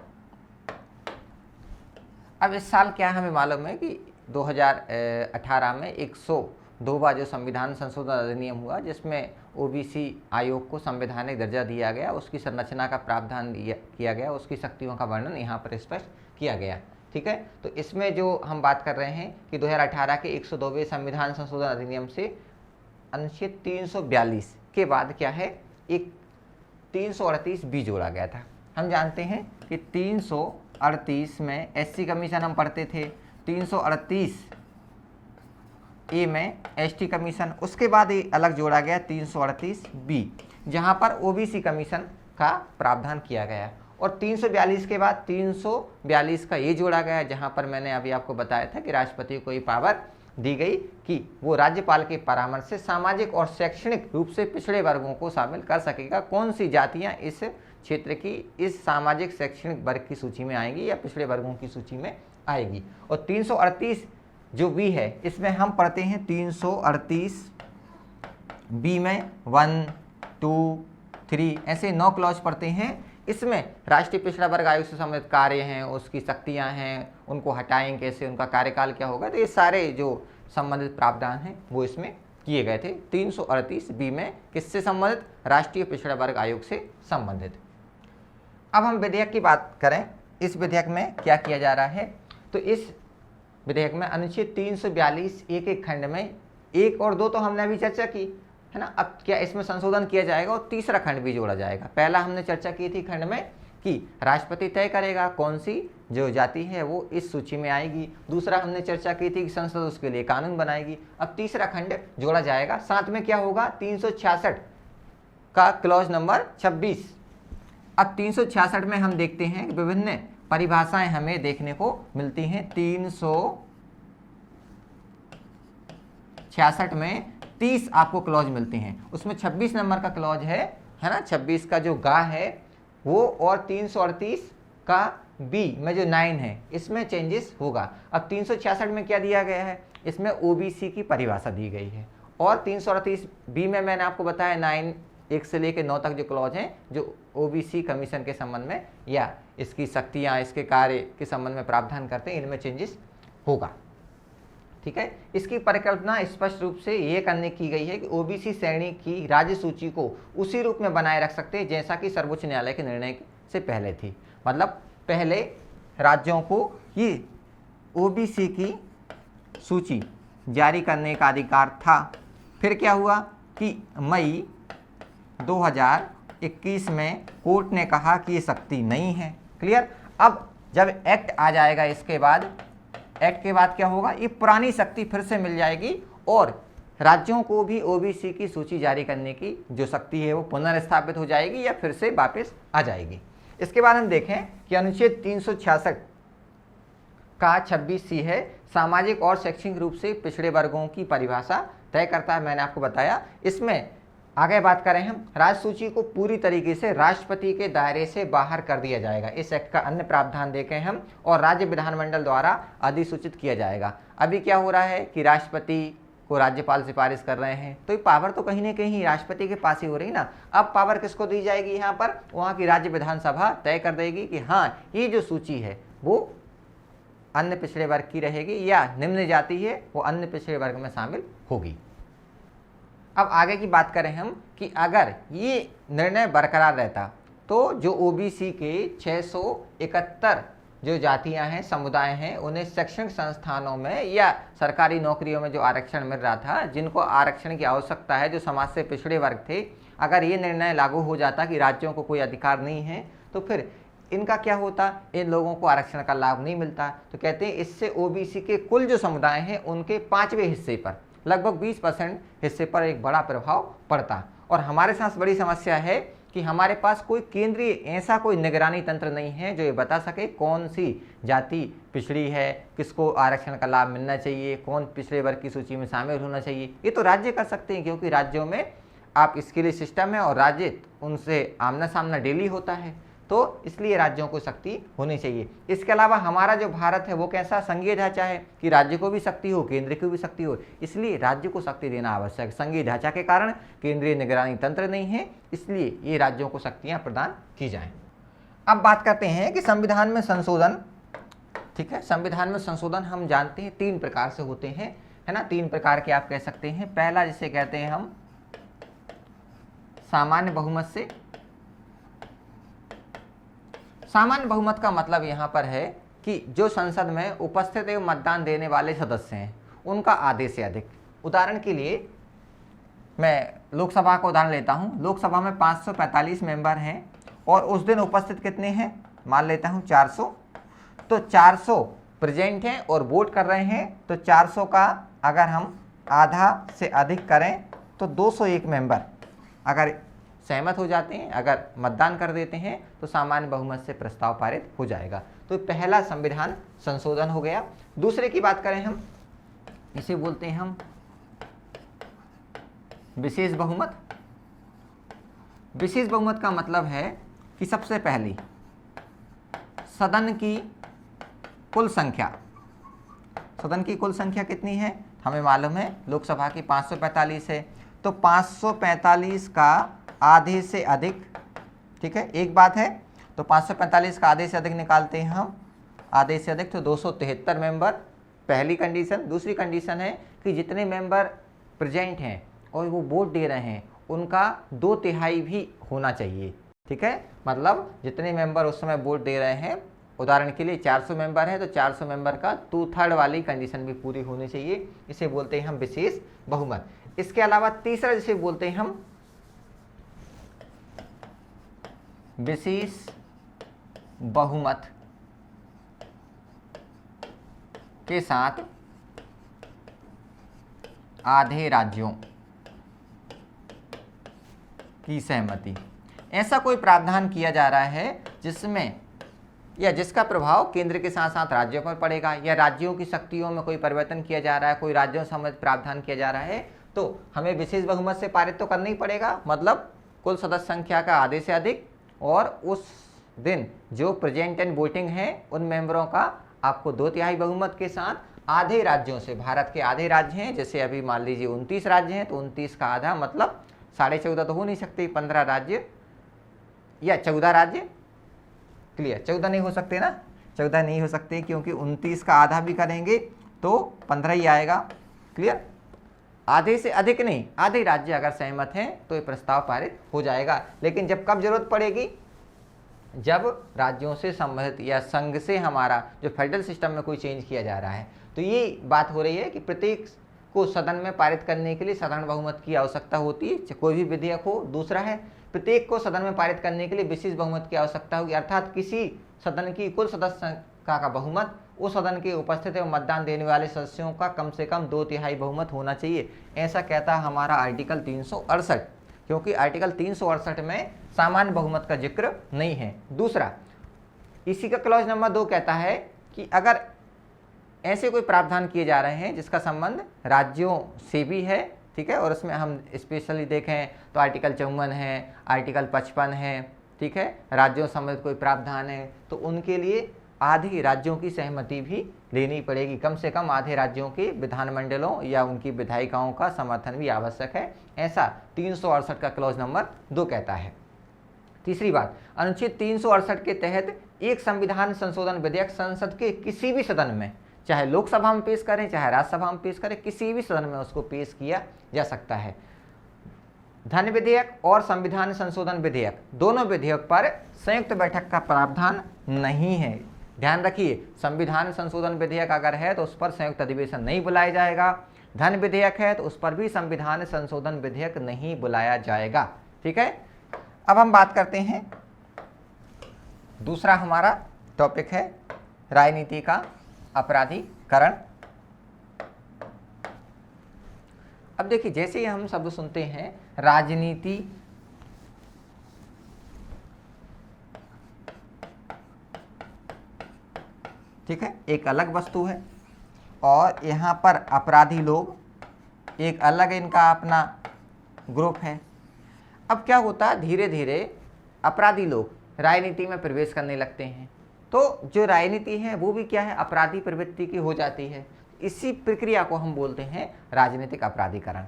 अब इस साल क्या हमें मालूम है कि 2018 में 102वां जो संविधान संशोधन अधिनियम हुआ जिसमें ओबीसी आयोग को संवैधानिक दर्जा दिया गया, उसकी संरचना का प्रावधान किया गया, उसकी शक्तियों का वर्णन यहाँ पर स्पष्ट किया गया। ठीक है, तो इसमें जो हम बात कर रहे हैं कि 2018 के 102वें संविधान संशोधन अधिनियम से अनुच्छेद 342 के बाद क्या है एक 338 भी जोड़ा गया था। हम जानते हैं कि 338 में एससी कमीशन हम पढ़ते थे, 338 ए में एसटी कमीशन, उसके बाद ये अलग जोड़ा गया 338 बी जहाँ पर ओबीसी कमीशन का प्रावधान किया गया, और 342 के बाद 342 का ये जोड़ा गया जहाँ पर मैंने अभी आपको बताया था कि राष्ट्रपति को ये पावर दी गई कि वो राज्यपाल के परामर्श से सामाजिक और शैक्षणिक रूप से पिछड़े वर्गों को शामिल कर सकेगा। कौन सी जातियाँ इस क्षेत्र की इस सामाजिक शैक्षणिक वर्ग की सूची में आएंगी या पिछड़े वर्गों की सूची में आएगी। और 338 जो बी है इसमें हम पढ़ते हैं 338 बी में 1, 2, 3 ऐसे 9 क्लॉज पढ़ते हैं। इसमें राष्ट्रीय पिछड़ा वर्ग आयोग से संबंधित कार्य हैं, उसकी शक्तियां हैं, उनको हटाएं कैसे, उनका कार्यकाल क्या होगा, तो ये सारे जो संबंधित प्रावधान हैं वो इसमें किए गए थे 338 बी में। किससे संबंधित, राष्ट्रीय पिछड़ा वर्ग आयोग से संबंधित। अब हम विधेयक की बात करें, इस विधेयक में क्या किया जा रहा है, तो इस विधेयक में अनुच्छेद 342 एक खंड में 1 और 2 तो हमने अभी चर्चा की है ना। अब क्या इसमें संशोधन किया जाएगा और तीसरा खंड भी जोड़ा जाएगा। पहला हमने चर्चा की थी खंड में कि राष्ट्रपति तय करेगा कौन सी जो जाति है वो इस सूची में आएगी। दूसरा हमने चर्चा की थी कि संसद उसके लिए कानून बनाएगी। अब तीसरा खंड जोड़ा जाएगा, साथ में क्या होगा 366 का क्लॉज नंबर 26। अब 366 में हम देखते हैं कि विभिन्न परिभाषाएं हमें देखने को मिलती हैं। 366 में 30 आपको क्लॉज मिलते हैं, उसमें 26 नंबर का क्लॉज है ना, 26 का जो गा है वो, और 338 का बी में जो 9 है इसमें चेंजेस होगा। अब 366 में क्या दिया गया है, इसमें ओबीसी की परिभाषा दी गई है, और 338 बी में मैंने आपको बताया 9 1 से लेकर 9 तक जो क्लॉज हैं जो ओबीसी कमीशन के संबंध में या इसकी शक्तियां, इसके कार्य के संबंध में प्रावधान करते हैं, इनमें चेंजेस होगा। ठीक है, इसकी परिकल्पना स्पष्ट रूप से ये करने की गई है कि ओबीसी श्रेणी की राज्य सूची को उसी रूप में बनाए रख सकते हैं जैसा कि सर्वोच्च न्यायालय के निर्णय से पहले थी। मतलब पहले राज्यों को ये ओबीसी की सूची जारी करने का अधिकार था, फिर क्या हुआ कि मई 2021 में कोर्ट ने कहा कि ये शक्ति नहीं है। क्लियर। अब जब एक्ट आ जाएगा, इसके बाद एक्ट के बाद क्या होगा, ये पुरानी शक्ति फिर से मिल जाएगी और राज्यों को भी ओबीसी की सूची जारी करने की जो शक्ति है वो पुनर्स्थापित हो जाएगी या फिर से वापस आ जाएगी। इसके बाद हम देखें कि अनुच्छेद 366 का 26C है, सामाजिक और शैक्षणिक रूप से पिछड़े वर्गों की परिभाषा तय करता है। मैंने आपको बताया। इसमें आगे बात करें हम, राज्य सूची को पूरी तरीके से राष्ट्रपति के दायरे से बाहर कर दिया जाएगा। इस एक्ट का अन्य प्रावधान देखें हम, और राज्य विधानमंडल द्वारा अधिसूचित किया जाएगा। अभी क्या हो रहा है कि राष्ट्रपति को राज्यपाल सिफारिश कर रहे हैं, तो ये पावर तो कहीं ना कहीं राष्ट्रपति के पास ही हो रही ना। अब पावर किसको दी जाएगी, यहाँ पर वहाँ की राज्य विधानसभा तय कर देगी कि हाँ ये जो सूची है वो अन्य पिछड़े वर्ग की रहेगी या निम्न जाति है वो अन्य पिछड़े वर्ग में शामिल होगी। अब आगे की बात करें हम कि अगर ये निर्णय बरकरार रहता तो जो ओबीसी के 671 जो जातियां हैं, समुदाय हैं, उन्हें शैक्षणिक संस्थानों में या सरकारी नौकरियों में जो आरक्षण मिल रहा था, जिनको आरक्षण की आवश्यकता है, जो समाज से पिछड़े वर्ग थे, अगर ये निर्णय लागू हो जाता कि राज्यों को कोई अधिकार नहीं है तो फिर इनका क्या होता, इन लोगों को आरक्षण का लाभ नहीं मिलता। तो कहते हैं इससे ओबीसी के कुल जो समुदाय हैं उनके 5वें हिस्से पर, लगभग 20% हिस्से पर एक बड़ा प्रभाव पड़ता। और हमारे साथ बड़ी समस्या है कि हमारे पास कोई केंद्रीय ऐसा कोई निगरानी तंत्र नहीं है जो ये बता सके कौन सी जाति पिछड़ी है, किसको आरक्षण का लाभ मिलना चाहिए, कौन पिछड़े वर्ग की सूची में शामिल होना चाहिए। ये तो राज्य कर सकते हैं, क्योंकि राज्यों में आप इसके लिए सिस्टम है और राज्य उनसे आमना सामना डेली होता है, तो इसलिए राज्यों को शक्ति होनी चाहिए। इसके अलावा हमारा जो भारत है वो कैसा संघीय ढांचा है कि राज्य को भी शक्ति हो, केंद्र को भी शक्ति हो, इसलिए राज्य को शक्ति देना आवश्यक है। संघीय ढांचा के कारण केंद्रीय निगरानी तंत्र नहीं है, इसलिए ये राज्यों को शक्तियां प्रदान की जाएं। अब बात करते हैं कि संविधान में संशोधन। ठीक है, संविधान में संशोधन हम जानते हैं 3 प्रकार से होते हैं, है ना, 3 प्रकार के आप कह सकते हैं। पहला जिसे कहते हैं हम सामान्य बहुमत से। सामान्य बहुमत का मतलब यहाँ पर है कि जो संसद में उपस्थित एवं मतदान देने वाले सदस्य हैं उनका आधे से अधिक। उदाहरण के लिए मैं लोकसभा का उदाहरण लेता हूँ। लोकसभा में 545 मेंबर हैं और उस दिन उपस्थित कितने हैं, मान लेता हूँ 400। तो 400 प्रेजेंट हैं और वोट कर रहे हैं, तो 400 का अगर हम आधा से अधिक करें तो 201 मेंबर अगर सहमत हो जाते हैं, अगर मतदान कर देते हैं, तो सामान्य बहुमत से प्रस्ताव पारित हो जाएगा। तो पहला संविधान संशोधन हो गया। दूसरे की बात करें हम, इसे बोलते हैं हम विशेष बहुमत। विशेष बहुमत का मतलब है कि सबसे पहले सदन की कुल संख्या, सदन की कुल संख्या कितनी है हमें मालूम है, लोकसभा की 545 है, तो 545 का आधे से अधिक। ठीक है, एक बात है, तो 545 का आधे से अधिक निकालते हैं हम, आधे से अधिक तो 273 मेंबर, पहली कंडीशन। दूसरी कंडीशन है कि जितने मेंबर प्रेजेंट हैं और वो वोट दे रहे हैं उनका 2/3 भी होना चाहिए। ठीक है, मतलब जितने मेंबर उस समय वोट दे रहे हैं, उदाहरण के लिए 400 मेंबर है तो 400 मेंबर का 2/3 वाली कंडीशन भी पूरी होनी चाहिए। इसे बोलते हैं हम विशेष बहुमत। इसके अलावा तीसरा जिसे बोलते हैं हम विशेष बहुमत के साथ आधे राज्यों की सहमति। ऐसा कोई प्रावधान किया जा रहा है जिसमें या जिसका प्रभाव केंद्र के साथ साथ राज्यों पर पड़ेगा, या राज्यों की शक्तियों में कोई परिवर्तन किया जा रहा है, कोई राज्यों संबंधित प्रावधान किया जा रहा है, तो हमें विशेष बहुमत से पारित तो करना ही पड़ेगा। मतलब कुल सदस्य संख्या का आधे से अधिक, और उस दिन जो प्रेजेंट एंड वोटिंग है उन मेंबरों का आपको 2/3 बहुमत के साथ आधे राज्यों से, भारत के आधे राज्य हैं, जैसे अभी मान लीजिए 29 राज्य हैं, तो 29 का आधा मतलब 14.5 तो हो नहीं सकते, 15 राज्य या 14 राज्य, क्लियर, 14 नहीं हो सकते ना, 14 नहीं हो सकते, क्योंकि 29 का आधा भी करेंगे तो 15 ही आएगा, क्लियर। आधे से अधिक नहीं, आधे राज्य अगर सहमत हैं तो ये प्रस्ताव पारित हो जाएगा। लेकिन जब कब जरूरत पड़ेगी, जब राज्यों से संबंधित या संघ से हमारा जो फेडरल सिस्टम में कोई चेंज किया जा रहा है, तो ये बात हो रही है कि प्रत्येक को सदन में पारित करने के लिए साधारण बहुमत की आवश्यकता होती है, कोई भी विधेयक हो। दूसरा है, प्रत्येक को सदन में पारित करने के लिए विशेष बहुमत की आवश्यकता होगी, अर्थात किसी सदन की कुल सदस्य संख्या का बहुमत उस सदन के उपस्थित एवं मतदान देने वाले सदस्यों का कम से कम 2/3 बहुमत होना चाहिए। ऐसा कहता है हमारा आर्टिकल 368, क्योंकि आर्टिकल 368 में सामान्य बहुमत का जिक्र नहीं है। दूसरा, इसी का क्लॉज नंबर 2 कहता है कि अगर ऐसे कोई प्रावधान किए जा रहे हैं जिसका संबंध राज्यों से भी है, ठीक है, और उसमें हम स्पेशली देखें तो आर्टिकल 54 है, आर्टिकल 55 है, ठीक है, राज्यों संबंधित कोई प्रावधान है, तो उनके लिए आधे राज्यों की सहमति भी लेनी पड़ेगी, कम से कम आधे राज्यों के विधानमंडलों या उनकी विधायिकाओं का समर्थन भी आवश्यक है, ऐसा 368 का क्लॉज नंबर 2 कहता है। तीसरी बात, अनुच्छेद 368 के तहत एक संविधान संशोधन विधेयक संसद के किसी भी सदन में, चाहे लोकसभा में पेश करें चाहे राज्यसभा में पेश करें, किसी भी सदन में उसको पेश किया जा सकता है। धन विधेयक और संविधान संशोधन विधेयक, दोनों विधेयक पर संयुक्त बैठक का प्रावधान नहीं है। ध्यान रखिए, संविधान संशोधन विधेयक अगर है तो उस पर संयुक्त अधिवेशन नहीं बुलाया जाएगा, धन विधेयक है तो उस पर भी संविधान संशोधन विधेयक नहीं बुलाया जाएगा, ठीक है। अब हम बात करते हैं, दूसरा हमारा टॉपिक है राजनीति का अपराधीकरण। अब देखिए, जैसे ही हम शब्द सुनते हैं राजनीति, ठीक है, एक अलग वस्तु है, और यहाँ पर अपराधी लोग एक अलग इनका अपना ग्रुप है। अब क्या होता है, धीरे धीरे अपराधी लोग राजनीति में प्रवेश करने लगते हैं, तो जो राजनीति है वो भी क्या है, अपराधी प्रवृत्ति की हो जाती है। इसी प्रक्रिया को हम बोलते हैं राजनीतिक अपराधीकरण।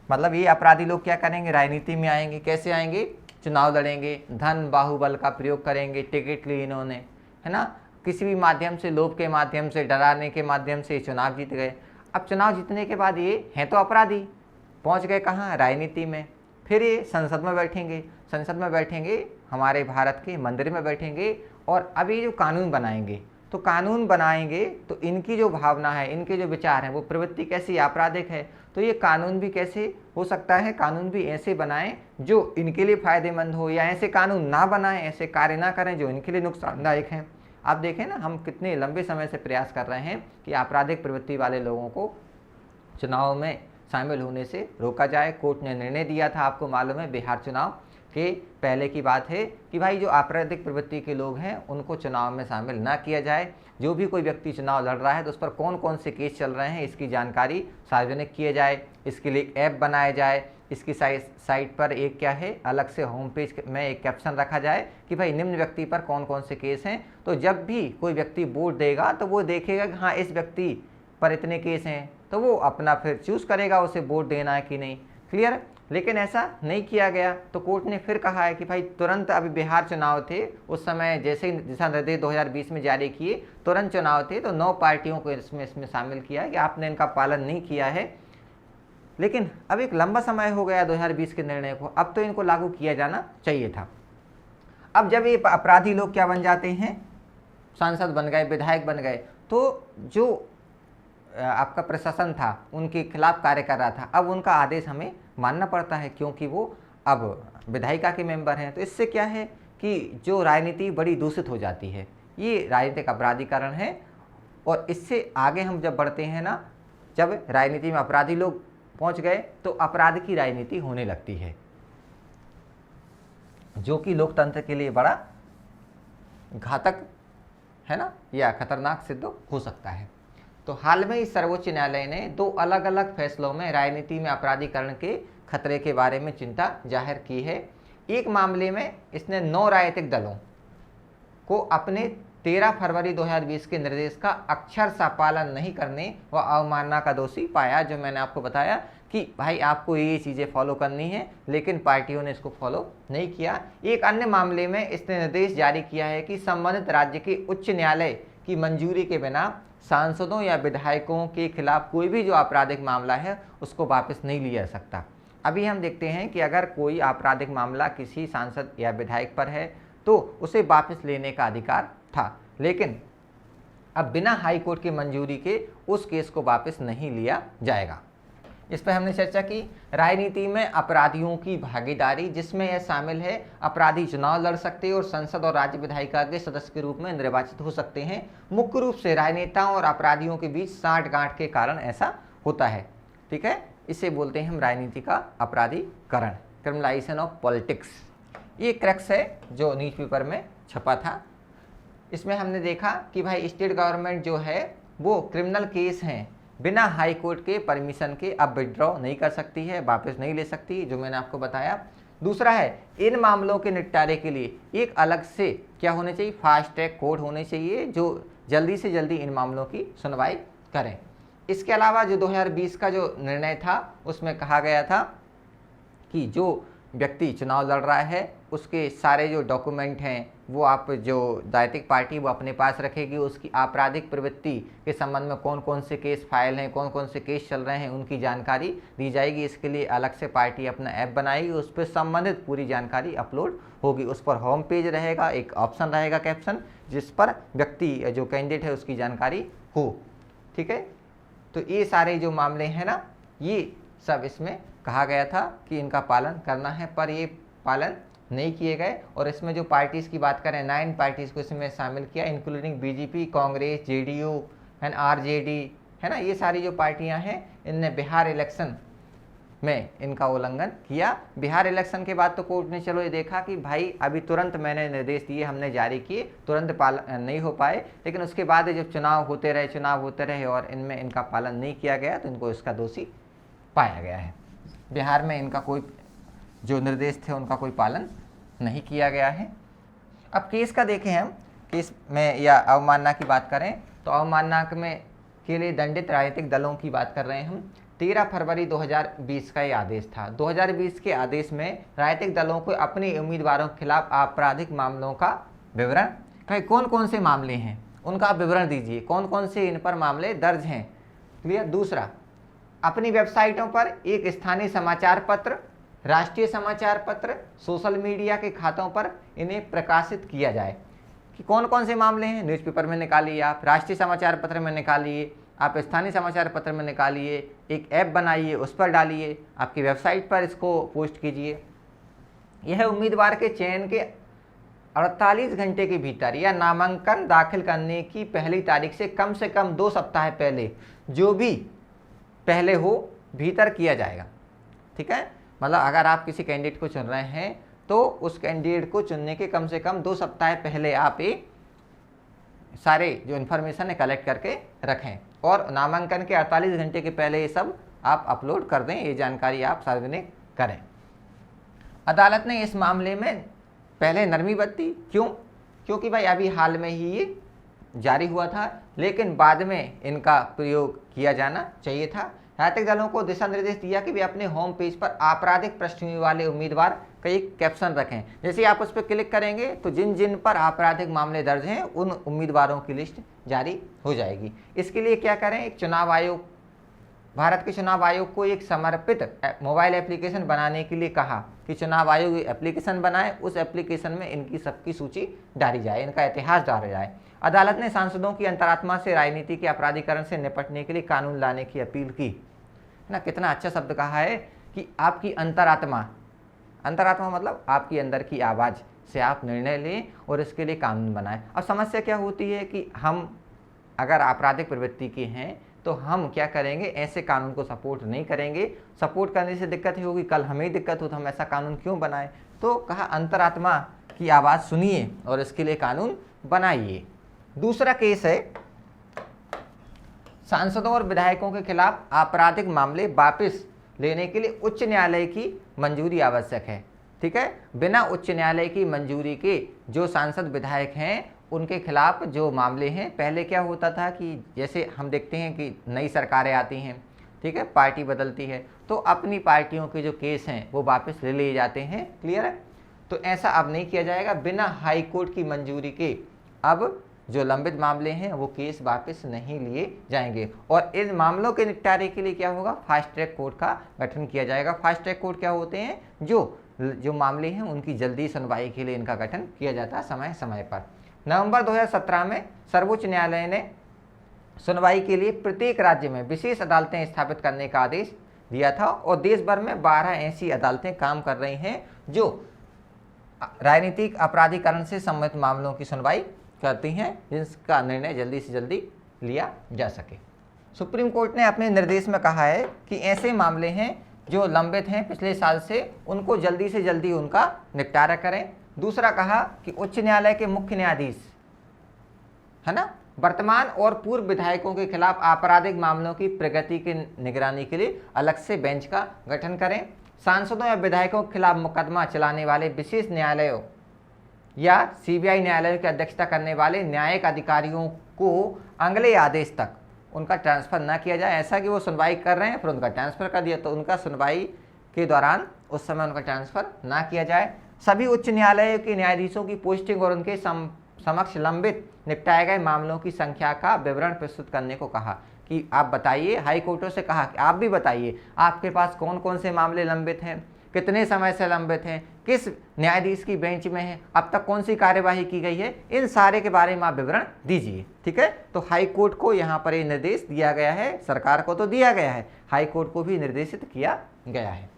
मतलब ये अपराधी लोग क्या करेंगे, राजनीति में आएंगे, कैसे आएंगे, चुनाव लड़ेंगे, धन बाहुबल का प्रयोग करेंगे, टिकट ली इन्होंने, है ना, किसी भी माध्यम से, लोभ के माध्यम से, डराने के माध्यम से चुनाव जीत गए। अब चुनाव जीतने के बाद ये हैं तो अपराधी, पहुंच गए कहाँ, राजनीति में। फिर ये संसद में बैठेंगे, संसद में बैठेंगे, हमारे भारत के मंदिर में बैठेंगे, और अभी जो कानून बनाएंगे, तो कानून बनाएंगे तो इनकी जो भावना है, इनके जो विचार हैं, वो प्रवृत्ति कैसी, आपराधिक है। तो ये कानून भी कैसे हो सकता है, कानून भी ऐसे बनाएं जो इनके लिए फायदेमंद हो, या ऐसे कानून ना बनाएं, ऐसे कार्य ना करें जो इनके लिए नुकसानदायक हैं। आप देखें ना, हम कितने लंबे समय से प्रयास कर रहे हैं कि आपराधिक प्रवृत्ति वाले लोगों को चुनाव में शामिल होने से रोका जाए। कोर्ट ने निर्णय दिया था, आपको मालूम है, बिहार चुनाव के पहले की बात है कि भाई जो आपराधिक प्रवृत्ति के लोग हैं उनको चुनाव में शामिल ना किया जाए। जो भी कोई व्यक्ति चुनाव लड़ रहा है तो उस पर कौन कौन से केस चल रहे हैं इसकी जानकारी सार्वजनिक किए जाए, इसके लिए ऐप बनाया जाए, इसकी साइट पर एक क्या है, अलग से होम पेज में एक कैप्शन रखा जाए कि भाई निम्न व्यक्ति पर कौन कौन से केस हैं। तो जब भी कोई व्यक्ति वोट देगा तो वो देखेगा कि हाँ इस व्यक्ति पर इतने केस हैं, तो वो अपना फिर चूज़ करेगा उसे वोट देना है कि नहीं, क्लियर। लेकिन ऐसा नहीं किया गया, तो कोर्ट ने फिर कहा है कि भाई तुरंत, अभी बिहार चुनाव थे उस समय, जैसे ही दिशा निर्देश 2020 में जारी किए, तुरंत चुनाव थे, तो 9 पार्टियों को इसमें शामिल किया कि आपने इनका पालन नहीं किया है। लेकिन अब एक लंबा समय हो गया 2020 के निर्णय को, अब तो इनको लागू किया जाना चाहिए था। अब जब ये अपराधी लोग क्या बन जाते हैं, सांसद बन गए, विधायक बन गए, तो जो आपका प्रशासन था उनके खिलाफ कार्य कर रहा था, अब उनका आदेश हमें मानना पड़ता है, क्योंकि वो अब विधायिका के मेंबर हैं। तो इससे क्या है कि जो राजनीति बड़ी दूषित हो जाती है, ये राजनीतिक अपराधीकरण है। और इससे आगे हम जब बढ़ते हैं ना, जब राजनीति में अपराधी लोग पहुंच गए तो अपराध की राजनीति होने लगती है, जो कि लोकतंत्र के लिए बड़ा घातक है ना, या खतरनाक सिद्ध हो सकता है। तो हाल में ही सर्वोच्च न्यायालय ने 2 अलग अलग फैसलों में राजनीति में अपराधीकरण के खतरे के बारे में चिंता जाहिर की है। एक मामले में इसने 9 राजनीतिक दलों को अपने 13 फरवरी 2020 के निर्देश का अक्षरशः पालन नहीं करने व अवमानना का दोषी पाया, जो मैंने आपको बताया कि भाई आपको ये चीज़ें फॉलो करनी है, लेकिन पार्टियों ने इसको फॉलो नहीं किया। एक अन्य मामले में इसने निर्देश जारी किया है कि संबंधित राज्य के उच्च न्यायालय की मंजूरी के बिना सांसदों या विधायकों के खिलाफ कोई भी जो आपराधिक मामला है उसको वापस नहीं लिया जा सकता। अभी हम देखते हैं कि अगर कोई आपराधिक मामला किसी सांसद या विधायक पर है तो उसे वापस लेने का अधिकार था, लेकिन अब बिना हाई कोर्ट की मंजूरी के उस केस को वापस नहीं लिया जाएगा। इस पर हमने चर्चा की। राजनीति में अपराधियों की भागीदारी, जिसमें यह शामिल है अपराधी चुनाव लड़ सकते हैं और संसद और राज्य विधायिका के सदस्य के रूप में निर्वाचित हो सकते हैं। मुख्य रूप से राजनेताओं और अपराधियों के बीच साठगांठ के कारण ऐसा होता है। ठीक है, इसे बोलते हैं हम राजनीति का अपराधीकरण, क्रिमिनलाइजेशन ऑफ पॉलिटिक्स। ये क्रक्स है जो न्यूज़पेपर में छपा था। इसमें हमने देखा कि भाई स्टेट गवर्नमेंट जो है वो क्रिमिनल केस हैं बिना हाई कोर्ट के परमिशन के अब विड्रॉ नहीं कर सकती है, वापस नहीं ले सकती, जो मैंने आपको बताया। दूसरा है, इन मामलों के निपटारे के लिए एक अलग से क्या होने चाहिए, फास्ट ट्रैक कोर्ट होने चाहिए जो जल्दी से जल्दी इन मामलों की सुनवाई करें। इसके अलावा जो 2020 का जो निर्णय था उसमें कहा गया था कि जो व्यक्ति चुनाव लड़ रहा है उसके सारे जो डॉक्यूमेंट हैं वो आप जो राजनीतिक पार्टी वो अपने पास रखेगी। उसकी आपराधिक प्रवृत्ति के संबंध में कौन कौन से केस फाइल हैं, कौन कौन से केस चल रहे हैं, उनकी जानकारी दी जाएगी। इसके लिए अलग से पार्टी अपना ऐप बनाएगी, उस पर संबंधित पूरी जानकारी अपलोड होगी। उस पर होम पेज रहेगा, एक ऑप्शन रहेगा कैप्शन, जिस पर व्यक्ति जो कैंडिडेट है उसकी जानकारी हो। ठीक है, तो ये सारे जो मामले हैं ना, ये सब इसमें कहा गया था कि इनका पालन करना है, पर ये पालन नहीं किए गए। और इसमें जो पार्टीज़ की बात करें, 9 पार्टीज़ को इसमें शामिल किया, including BJP, Congress, JDU and RJD, है ना। ये सारी जो पार्टियां हैं इनने बिहार इलेक्शन में इनका उल्लंघन किया। बिहार इलेक्शन के बाद तो कोर्ट ने चलो ये देखा कि भाई अभी तुरंत मैंने निर्देश दिए, हमने जारी किए, तुरंत पालन नहीं हो पाए, लेकिन उसके बाद जब चुनाव होते रहे और इनमें इनका पालन नहीं किया गया तो इनको इसका दोषी पाया गया है। बिहार में इनका कोई जो निर्देश थे उनका कोई पालन नहीं किया गया है। अब केस का देखें हम, केस में या अवमानना की बात करें तो अवमानना में के लिए दंडित राजनीतिक दलों की बात कर रहे हैं हम। 13 फरवरी 2020 का ये आदेश था। 2020 के आदेश में राजनीतिक दलों को अपने उम्मीदवारों के खिलाफ आपराधिक मामलों का विवरण, कहीं कौन कौन से मामले हैं उनका विवरण दीजिए, कौन कौन से इन पर मामले दर्ज हैं। क्लियर। दूसरा, अपनी वेबसाइटों पर एक स्थानीय समाचार पत्र, राष्ट्रीय समाचार पत्र, सोशल मीडिया के खातों पर इन्हें प्रकाशित किया जाए कि कौन कौन से मामले हैं। न्यूज़पेपर में निकालिए, आप राष्ट्रीय समाचार पत्र में निकालिए, आप स्थानीय समाचार पत्र में निकालिए, एक ऐप बनाइए, उस पर डालिए, आपकी वेबसाइट पर इसको पोस्ट कीजिए। यह उम्मीदवार के चयन के 48 घंटे के भीतर या नामांकन दाखिल करने की पहली तारीख से कम 2 सप्ताह पहले, जो भी पहले हो, भीतर किया जाएगा। ठीक है, मतलब अगर आप किसी कैंडिडेट को चुन रहे हैं तो उस कैंडिडेट को चुनने के कम से कम 2 सप्ताह पहले आप ये सारे जो इन्फॉर्मेशन है कलेक्ट करके रखें और नामांकन के 48 घंटे के पहले ये सब आप अपलोड कर दें, ये जानकारी आप सार्वजनिक करें। अदालत ने इस मामले में पहले नरमी बरती। क्यों? क्योंकि भाई अभी हाल में ही ये जारी हुआ था, लेकिन बाद में इनका प्रयोग किया जाना चाहिए था। राजनीतिक दलों को दिशा निर्देश दिया कि वे अपने होम पेज पर आपराधिक पृष्ठभूमि वाले उम्मीदवार का एक कैप्शन रखें। जैसे आप उस पर क्लिक करेंगे तो जिन जिन पर आपराधिक मामले दर्ज हैं उन उम्मीदवारों की लिस्ट जारी हो जाएगी। इसके लिए क्या करें, एक चुनाव आयोग, भारत के चुनाव आयोग को एक समर्पित मोबाइल एप्लीकेशन बनाने के लिए कहा कि चुनाव आयोग एप्लीकेशन बनाए, उस एप्लीकेशन में इनकी सबकी सूची डाली जाए, इनका इतिहास डाला जाए। अदालत ने सांसदों की अंतरात्मा से राजनीति के अपराधीकरण से निपटने के लिए कानून लाने की अपील की ना। कितना अच्छा शब्द कहा है कि आपकी अंतरात्मा, अंतरात्मा मतलब आपकी अंदर की आवाज़ से आप निर्णय लें और इसके लिए कानून बनाएं। अब समस्या क्या होती है कि हम अगर आपराधिक प्रवृत्ति के हैं तो हम क्या करेंगे, ऐसे कानून को सपोर्ट नहीं करेंगे। सपोर्ट करने से दिक्कत ही होगी, कल हमें ही दिक्कत हो तो हम ऐसा कानून क्यों बनाएं। तो कहा अंतरात्मा की आवाज़ सुनिए और इसके लिए कानून बनाइए। दूसरा केस है सांसदों और विधायकों के खिलाफ आपराधिक मामले वापस लेने के लिए उच्च न्यायालय की मंजूरी आवश्यक है। ठीक है, बिना उच्च न्यायालय की मंजूरी के जो सांसद विधायक हैं उनके खिलाफ जो मामले हैं, पहले क्या होता था कि जैसे हम देखते हैं कि नई सरकारें आती हैं, ठीक है, पार्टी बदलती है तो अपनी पार्टियों के जो केस हैं वो वापस ले लिए जाते हैं। क्लियर है, तो ऐसा अब नहीं किया जाएगा। बिना हाई कोर्ट की मंजूरी के अब जो लंबित मामले हैं वो केस वापस नहीं लिए जाएंगे और इन मामलों के निपटारे के लिए क्या होगा, फास्ट ट्रैक कोर्ट का गठन किया जाएगा। फास्ट ट्रैक कोर्ट क्या होते हैं, जो मामले हैं उनकी जल्दी सुनवाई के लिए इनका गठन किया जाता है समय समय पर। नवंबर 2017 में सर्वोच्च न्यायालय ने सुनवाई के लिए प्रत्येक राज्य में विशेष अदालतें स्थापित करने का आदेश दिया था और देश भर में 12 ऐसी अदालतें काम कर रही हैं जो राजनीतिक अपराधीकरण से संबंधित मामलों की सुनवाई करती हैं, जिसका निर्णय जल्दी से जल्दी लिया जा सके। सुप्रीम कोर्ट ने अपने निर्देश में कहा है कि ऐसे मामले हैं जो लंबित हैं पिछले साल से, उनको जल्दी से जल्दी उनका निपटारा करें। दूसरा कहा कि उच्च न्यायालय के मुख्य न्यायाधीश है ना, वर्तमान और पूर्व विधायकों के खिलाफ आपराधिक मामलों की प्रगति की निगरानी के लिए अलग से बेंच का गठन करें। सांसदों या विधायकों के खिलाफ मुकदमा चलाने वाले विशेष न्यायालयों या सीबीआई न्यायालयों की अध्यक्षता करने वाले न्यायिक अधिकारियों को अगले आदेश तक उनका ट्रांसफ़र न किया जाए। ऐसा कि वो सुनवाई कर रहे हैं फिर उनका ट्रांसफ़र कर दिया तो उनका सुनवाई के दौरान उस समय उनका ट्रांसफ़र ना किया जाए। सभी उच्च न्यायालयों के न्यायाधीशों की पोस्टिंग और उनके समक्ष लंबित निपटाए गए मामलों की संख्या का विवरण प्रस्तुत करने को कहा कि आप बताइए, हाई कोर्टों से कहा कि आप भी बताइए आपके पास कौन कौन से मामले लंबित हैं, कितने समय से लंबित हैं, किस न्यायाधीश की बेंच में है, अब तक कौन सी कार्यवाही की गई है, इन सारे के बारे में आप विवरण दीजिए। ठीक है, तो हाई कोर्ट को यहाँ पर ये निर्देश दिया गया है, सरकार को तो दिया गया है, हाई कोर्ट को भी निर्देशित किया गया है।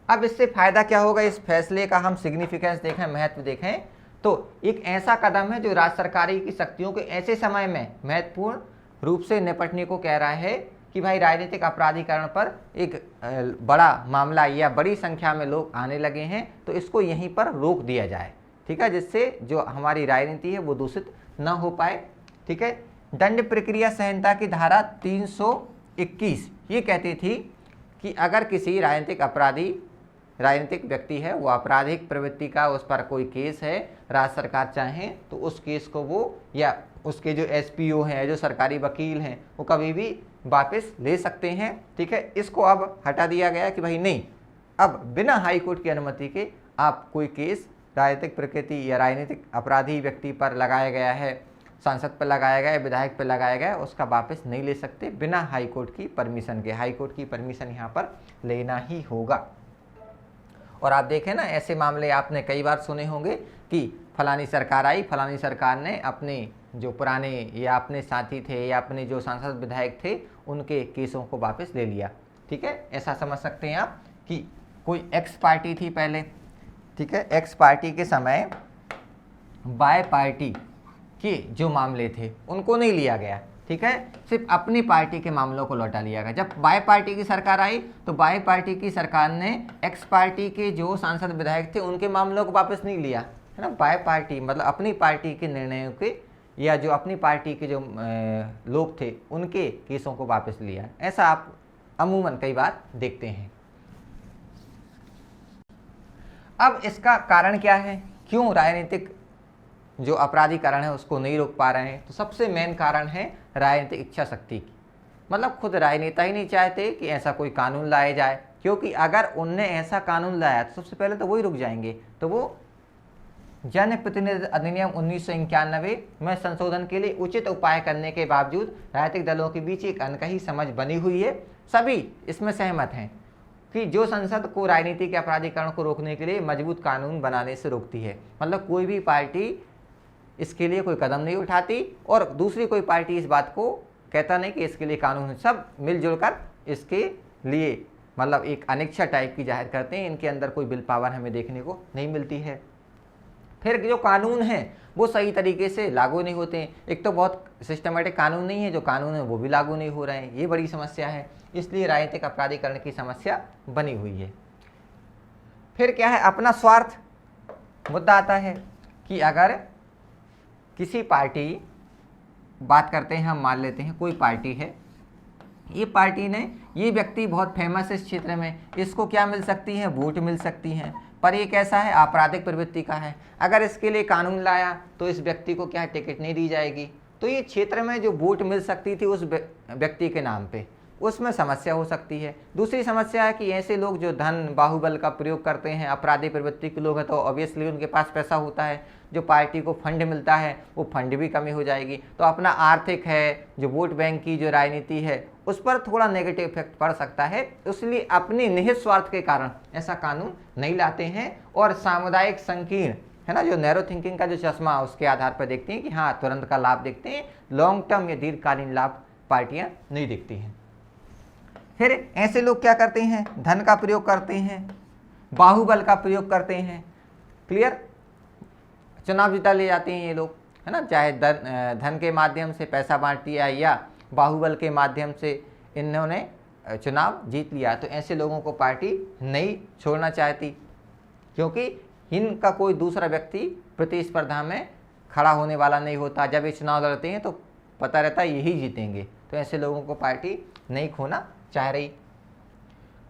अब इससे फायदा क्या होगा, इस फैसले का हम सिग्निफिकेंस देखें, महत्व देखें तो एक ऐसा कदम है जो राज्य सरकारी की शक्तियों के ऐसे समय में महत्वपूर्ण रूप से निपटने को कह रहा है कि भाई राजनीतिक अपराधीकरण पर एक बड़ा मामला या बड़ी संख्या में लोग आने लगे हैं तो इसको यहीं पर रोक दिया जाए। ठीक है, जिससे जो हमारी राजनीति है वो दूषित न हो पाए। ठीक है, दंड प्रक्रिया संहिता की धारा 321 ये कहती थी कि अगर किसी राजनीतिक व्यक्ति है, वो आपराधिक प्रवृत्ति का, उस पर कोई केस है, राज्य सरकार चाहे तो उस केस को वो या उसके जो एसपीओ हैं, जो सरकारी वकील हैं, वो कभी भी वापस ले सकते हैं। ठीक है, इसको अब हटा दिया गया कि भाई नहीं, अब बिना हाई कोर्ट की अनुमति के आप कोई केस राजनीतिक प्रकृति या राजनीतिक अपराधी व्यक्ति पर लगाया गया है, सांसद पर लगाया गया है, विधायक पर लगाया गया है, उसका वापस नहीं ले सकते बिना हाई कोर्ट की परमिशन के। हाई कोर्ट की परमिशन यहाँ पर लेना ही होगा। और आप देखें ना, ऐसे मामले आपने कई बार सुने होंगे कि फलानी सरकार आई, फलानी सरकार ने अपने जो पुराने या अपने साथी थे या अपने जो सांसद विधायक थे उनके केसों को वापस ले लिया। ठीक है, ऐसा समझ सकते हैं आप कि कोई एक्स पार्टी थी पहले, ठीक है, एक्स पार्टी के समय वाई पार्टी के जो मामले थे उनको नहीं लिया गया। ठीक है, सिर्फ अपनी पार्टी के मामलों को लौटा लिया गया। जब वाई पार्टी की सरकार आई तो वाई पार्टी की सरकार ने एक्स पार्टी के जो सांसद विधायक थे उनके मामलों को वापस नहीं लिया, है ना। वाई पार्टी मतलब अपनी पार्टी के निर्णयों के या जो अपनी पार्टी के जो लोग थे उनके केसों को वापस लिया। ऐसा आप अमूमन कई बार देखते हैं। अब इसका कारण क्या है, क्यों राजनीतिक जो अपराधीकरण है उसको नहीं रोक पा रहे हैं? तो सबसे मेन कारण है राजनीतिक इच्छा शक्ति की। मतलब खुद राजनेता ही नहीं चाहते कि ऐसा कोई कानून लाया जाए, क्योंकि अगर उनने ऐसा कानून लाया तो सबसे पहले तो वही रुक जाएंगे। तो वो जनप्रतिनिधि अधिनियम 1991 में संशोधन के लिए उचित उपाय करने के बावजूद राजनीतिक दलों के बीच एक अनकही समझ बनी हुई है। सभी इसमें सहमत हैं कि जो संसद को राजनीति के अपराधीकरण को रोकने के लिए मजबूत कानून बनाने से रोकती है, मतलब कोई भी पार्टी इसके लिए कोई कदम नहीं उठाती और दूसरी कोई पार्टी इस बात को कहता नहीं कि इसके लिए कानून है। सब मिलजुल कर इसके लिए मतलब एक अनिच्छा टाइप की जाहिर करते हैं। इनके अंदर कोई विल पावर हमें देखने को नहीं मिलती है। फिर जो कानून है वो सही तरीके से लागू नहीं होते हैं। एक तो बहुत सिस्टमेटिक कानून नहीं है, जो कानून है वो भी लागू नहीं हो रहे हैं, ये बड़ी समस्या है। इसलिए राजनीतिक अपराधीकरण की समस्या बनी हुई है। फिर क्या है, अपना स्वार्थ मुद्दा आता है कि अगर किसी पार्टी, बात करते हैं हम, मान लेते हैं कोई पार्टी है, ये पार्टी ने, ये व्यक्ति बहुत फेमस है इस क्षेत्र में, इसको क्या मिल सकती है, वोट मिल सकती हैं, पर ये कैसा है, आपराधिक प्रवृत्ति का है। अगर इसके लिए कानून लाया तो इस व्यक्ति को क्या टिकट नहीं दी जाएगी, तो ये क्षेत्र में जो वोट मिल सकती थी उस व्यक्ति के नाम पे, उसमें समस्या हो सकती है। दूसरी समस्या है कि ऐसे लोग जो धन बाहुबल का प्रयोग करते हैं, अपराधी प्रवृत्ति के लोग हैं, तो ऑब्वियसली उनके पास पैसा होता है, जो पार्टी को फंड मिलता है वो फंड भी कमी हो जाएगी, तो अपना आर्थिक है, जो वोट बैंक की जो राजनीति है उस पर थोड़ा नेगेटिव इफेक्ट पड़ सकता है। इसलिए अपने निहित स्वार्थ के कारण ऐसा कानून नहीं लाते हैं और सामुदायिक संकीर्ण है ना, जो नैरो थिंकिंग का जो चश्मा उसके आधार पर देखते हैं कि हाँ तुरंत का लाभ देखते हैं, लॉन्ग टर्म या दीर्घकालीन लाभ पार्टियां नहीं देखती हैं। फिर ऐसे लोग क्या करते हैं, धन का प्रयोग करते हैं, बाहुबल का प्रयोग करते हैं, क्लियर, चुनाव जिता ले जाते हैं ये लोग, है ना, चाहे धन के माध्यम से पैसा बांट दिया या बाहुबल के माध्यम से इन्होंने चुनाव जीत लिया। तो ऐसे लोगों को पार्टी नहीं छोड़ना चाहती, क्योंकि इनका कोई दूसरा व्यक्ति प्रतिस्पर्धा में खड़ा होने वाला नहीं होता। जब ये चुनाव लड़ते हैं तो पता रहता है यही जीतेंगे, तो ऐसे लोगों को पार्टी नहीं खोना चाह रही।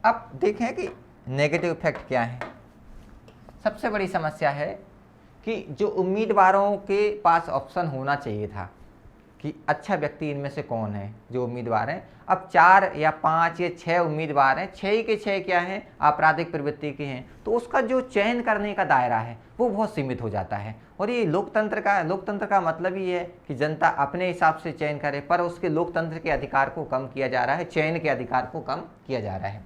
अब देखें कि नेगेटिव इफेक्ट क्या है। सबसे बड़ी समस्या है कि जो उम्मीदवारों के पास ऑप्शन होना चाहिए था कि अच्छा व्यक्ति इनमें से कौन है जो उम्मीदवार हैं, अब 4 या 5 या 6 उम्मीदवार हैं, 6 के 6 क्या हैं, आपराधिक प्रवृत्ति के हैं, तो उसका जो चयन करने का दायरा है वो बहुत सीमित हो जाता है। और ये लोकतंत्र का मतलब ही है कि जनता अपने हिसाब से चयन करे, पर उसके लोकतंत्र के अधिकार को कम किया जा रहा है, चयन के अधिकार को कम किया जा रहा है।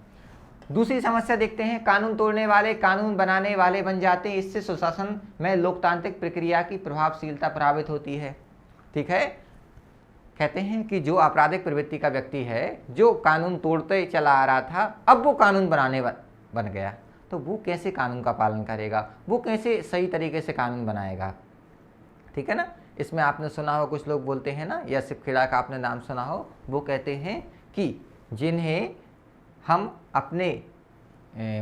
दूसरी समस्या देखते हैं, कानून तोड़ने वाले कानून बनाने वाले बन जाते हैं, इससे सुशासन में लोकतांत्रिक प्रक्रिया की प्रभावशीलता प्रभावित होती है। ठीक है, कहते हैं कि जो आपराधिक प्रवृत्ति का व्यक्ति है, जो कानून तोड़ते चला आ रहा था, अब वो कानून बनाने बन गया, तो वो कैसे कानून का पालन करेगा, वो कैसे सही तरीके से कानून बनाएगा। ठीक है ना, इसमें आपने सुना हो, कुछ लोग बोलते हैं ना, या शिव खेड़ा का आपने नाम सुना हो, वो कहते हैं कि जिन्हें हम अपने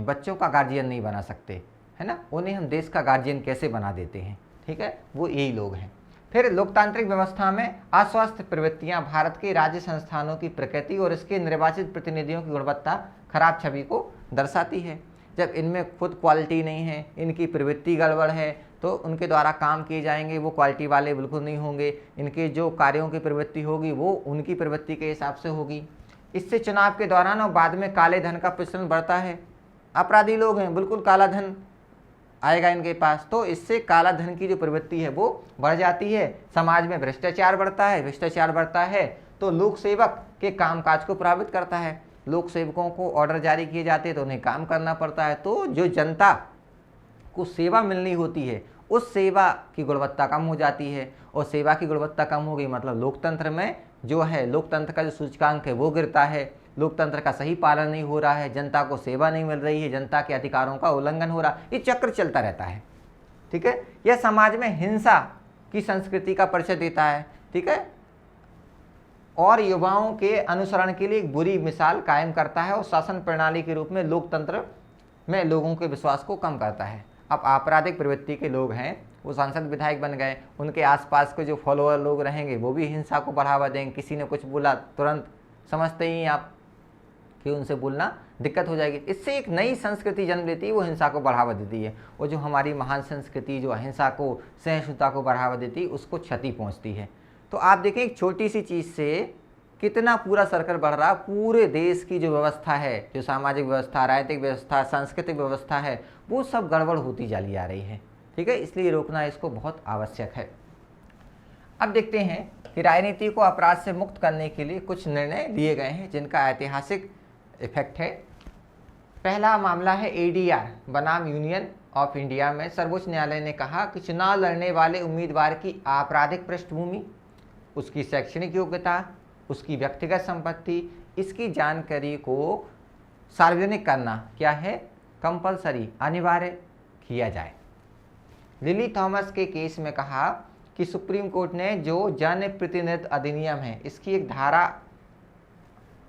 बच्चों का गार्जियन नहीं बना सकते, है ना, उन्हें हम देश का गार्जियन कैसे बना देते हैं। ठीक है, वो यही लोग हैं। फिर लोकतांत्रिक व्यवस्था में अस्वस्थ प्रवृत्तियां भारत के राज्य संस्थानों की प्रकृति और इसके निर्वाचित प्रतिनिधियों की गुणवत्ता खराब छवि को दर्शाती है। जब इनमें खुद क्वालिटी नहीं है, इनकी प्रवृत्ति गड़बड़ है, तो उनके द्वारा काम किए जाएंगे वो क्वालिटी वाले बिल्कुल नहीं होंगे, इनके जो कार्यों की प्रवृत्ति होगी वो उनकी प्रवृत्ति के हिसाब से होगी। इससे चुनाव के दौरान और बाद में काले धन का प्रचलन बढ़ता है। अपराधी लोग हैं, बिल्कुल काला धन आएगा इनके पास, तो इससे काला धन की जो प्रवृत्ति है वो बढ़ जाती है। समाज में भ्रष्टाचार बढ़ता है, भ्रष्टाचार बढ़ता है तो लोक सेवक के कामकाज को प्रभावित करता है। लोक सेवकों को ऑर्डर जारी किए जाते हैं तो उन्हें काम करना पड़ता है, तो जो जनता को सेवा मिलनी होती है उस सेवा की गुणवत्ता कम हो जाती है, और सेवा की गुणवत्ता कम हो गई मतलब लोकतंत्र में जो है, लोकतंत्र का जो सूचकांक है वो गिरता है, लोकतंत्र का सही पालन नहीं हो रहा है, जनता को सेवा नहीं मिल रही है, जनता के अधिकारों का उल्लंघन हो रहा है, ये चक्र चलता रहता है। ठीक है, यह समाज में हिंसा की संस्कृति का परिचय देता है। ठीक है, और युवाओं के अनुसरण के लिए एक बुरी मिसाल कायम करता है और शासन प्रणाली के रूप में लोकतंत्र में लोगों के विश्वास को कम करता है। अब आपराधिक प्रवृत्ति के लोग हैं, वो सांसद विधायक बन गए, उनके आसपास के जो फॉलोअर लोग रहेंगे वो भी हिंसा को बढ़ावा देंगे। किसी ने कुछ बोला तुरंत समझते ही आप कि उनसे बोलना दिक्कत हो जाएगी। इससे एक नई संस्कृति जन्म लेती है, वो हिंसा को बढ़ावा देती है, और जो हमारी महान संस्कृति जो अहिंसा को, सहिष्णुता को बढ़ावा देती है, उसको क्षति पहुंचती है। तो आप देखें एक छोटी सी चीज़ से कितना पूरा सर्कल बढ़ रहा है। पूरे देश की जो व्यवस्था है, जो सामाजिक व्यवस्था, राजनीतिक व्यवस्था, सांस्कृतिक व्यवस्था है, वो सब गड़बड़ होती चली आ रही है। ठीक है, इसलिए रोकना इसको बहुत आवश्यक है। अब देखते हैं कि राजनीति को अपराध से मुक्त करने के लिए कुछ निर्णय लिए गए हैं जिनका ऐतिहासिक इफेक्ट है। पहला मामला है एडीआर बनाम यूनियन ऑफ इंडिया में सर्वोच्च न्यायालय ने कहा कि चुनाव लड़ने वाले उम्मीदवार की आपराधिक पृष्ठभूमि, उसकी शैक्षणिक योग्यता, उसकी व्यक्तिगत संपत्ति, इसकी जानकारी को सार्वजनिक करना क्या है, कंपलसरी, अनिवार्य किया जाए। लिली थॉमस के केस में कहा कि सुप्रीम कोर्ट ने जो जन प्रतिनिधित्व अधिनियम है इसकी एक धारा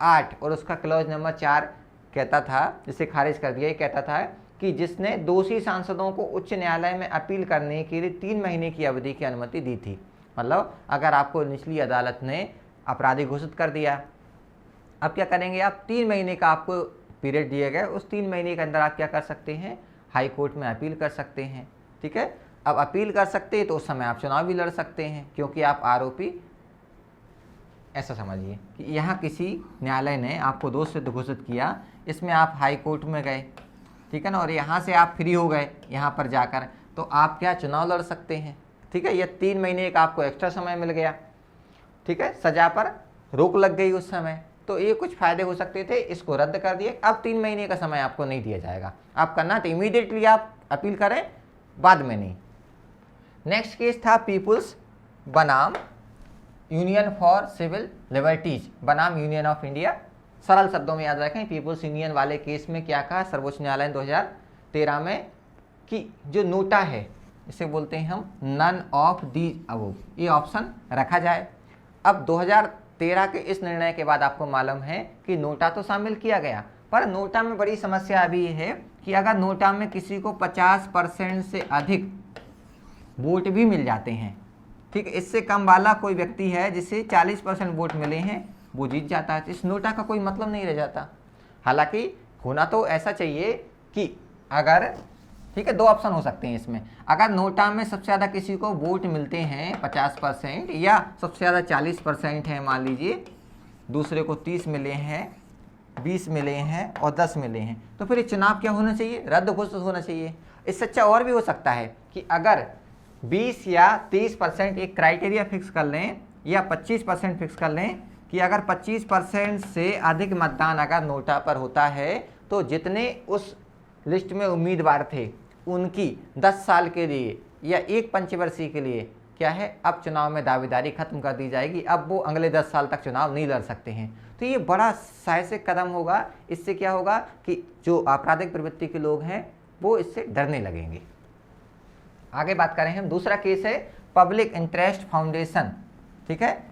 8 और उसका क्लॉज नंबर 4 कहता था, जिसे खारिज कर दिया, ये कहता था कि जिसने दोषी सांसदों को उच्च न्यायालय में अपील करने के लिए 3 महीने की अवधि की अनुमति दी थी। मतलब अगर आपको निचली अदालत ने अपराधी घोषित कर दिया, अब क्या करेंगे आप, 3 महीने का आपको पीरियड दिया गया, उस 3 महीने के अंदर आप क्या कर सकते हैं, हाई कोर्ट में अपील कर सकते हैं। ठीक है, अब अपील कर सकते हैं तो उस समय आप चुनाव भी लड़ सकते हैं, क्योंकि आप आरोपी, ऐसा समझिए कि यहाँ किसी न्यायालय ने आपको दोष सिद्ध घोषित किया, इसमें आप हाई कोर्ट में गए, ठीक है ना, और यहाँ से आप फ्री हो गए यहाँ पर जाकर, तो आप क्या चुनाव लड़ सकते हैं। ठीक है, यह 3 महीने का आपको एक्स्ट्रा समय मिल गया। ठीक है, सजा पर रोक लग गई उस समय, तो ये कुछ फायदे हो सकते थे, इसको रद्द कर दिए। अब 3 महीने का समय आपको नहीं दिया जाएगा, आप करना तो इमीडिएटली आप अपील करें, बाद में नहीं। नेक्स्ट केस था पीपुल्स बनाम यूनियन फॉर सिविल लिबर्टीज बनाम यूनियन ऑफ इंडिया। सरल शब्दों में याद रखें, पीपुल्स यूनियन वाले केस में क्या कहा सर्वोच्च न्यायालय ने 2013 में कि जो नोटा है, इसे बोलते हैं हम नन ऑफ दीज अबव, ये ऑप्शन रखा जाए। अब 2013 के इस निर्णय के बाद आपको मालूम है कि नोटा तो शामिल किया गया, पर नोटा में बड़ी समस्या अभी ये है कि अगर नोटा में किसी को 50% से अधिक वोट भी मिल जाते हैं, ठीक है, इससे कम वाला कोई व्यक्ति है जिसे 40% वोट मिले हैं, वो जीत जाता है, इस नोटा का कोई मतलब नहीं रह जाता। हालांकि होना तो ऐसा चाहिए कि अगर, ठीक है, 2 ऑप्शन हो सकते हैं इसमें, अगर नोटा में सबसे ज़्यादा किसी को वोट मिलते हैं 50% या सबसे ज़्यादा 40% है, मान लीजिए दूसरे को 30 मिले हैं, 20 मिले हैं और 10 मिले हैं, तो फिर ये चुनाव क्या होना चाहिए, रद्द घोषित होना चाहिए। इससे अच्छा और भी हो सकता है कि अगर 20 या 30% एक क्राइटेरिया फिक्स कर लें या 25% फिक्स कर लें कि अगर 25% से अधिक मतदान अगर नोटा पर होता है तो जितने उस लिस्ट में उम्मीदवार थे उनकी 10 साल के लिए या एक पंचवर्षीय के लिए क्या है, अब चुनाव में दावेदारी खत्म कर दी जाएगी, अब वो अगले 10 साल तक चुनाव नहीं लड़ सकते हैं। तो ये बड़ा साहसिक कदम होगा, इससे क्या होगा कि जो आपराधिक प्रवृत्ति के लोग हैं वो इससे डरने लगेंगे। आगे बात करें हम, दूसरा केस है पब्लिक इंटरेस्ट फाउंडेशन। ठीक है,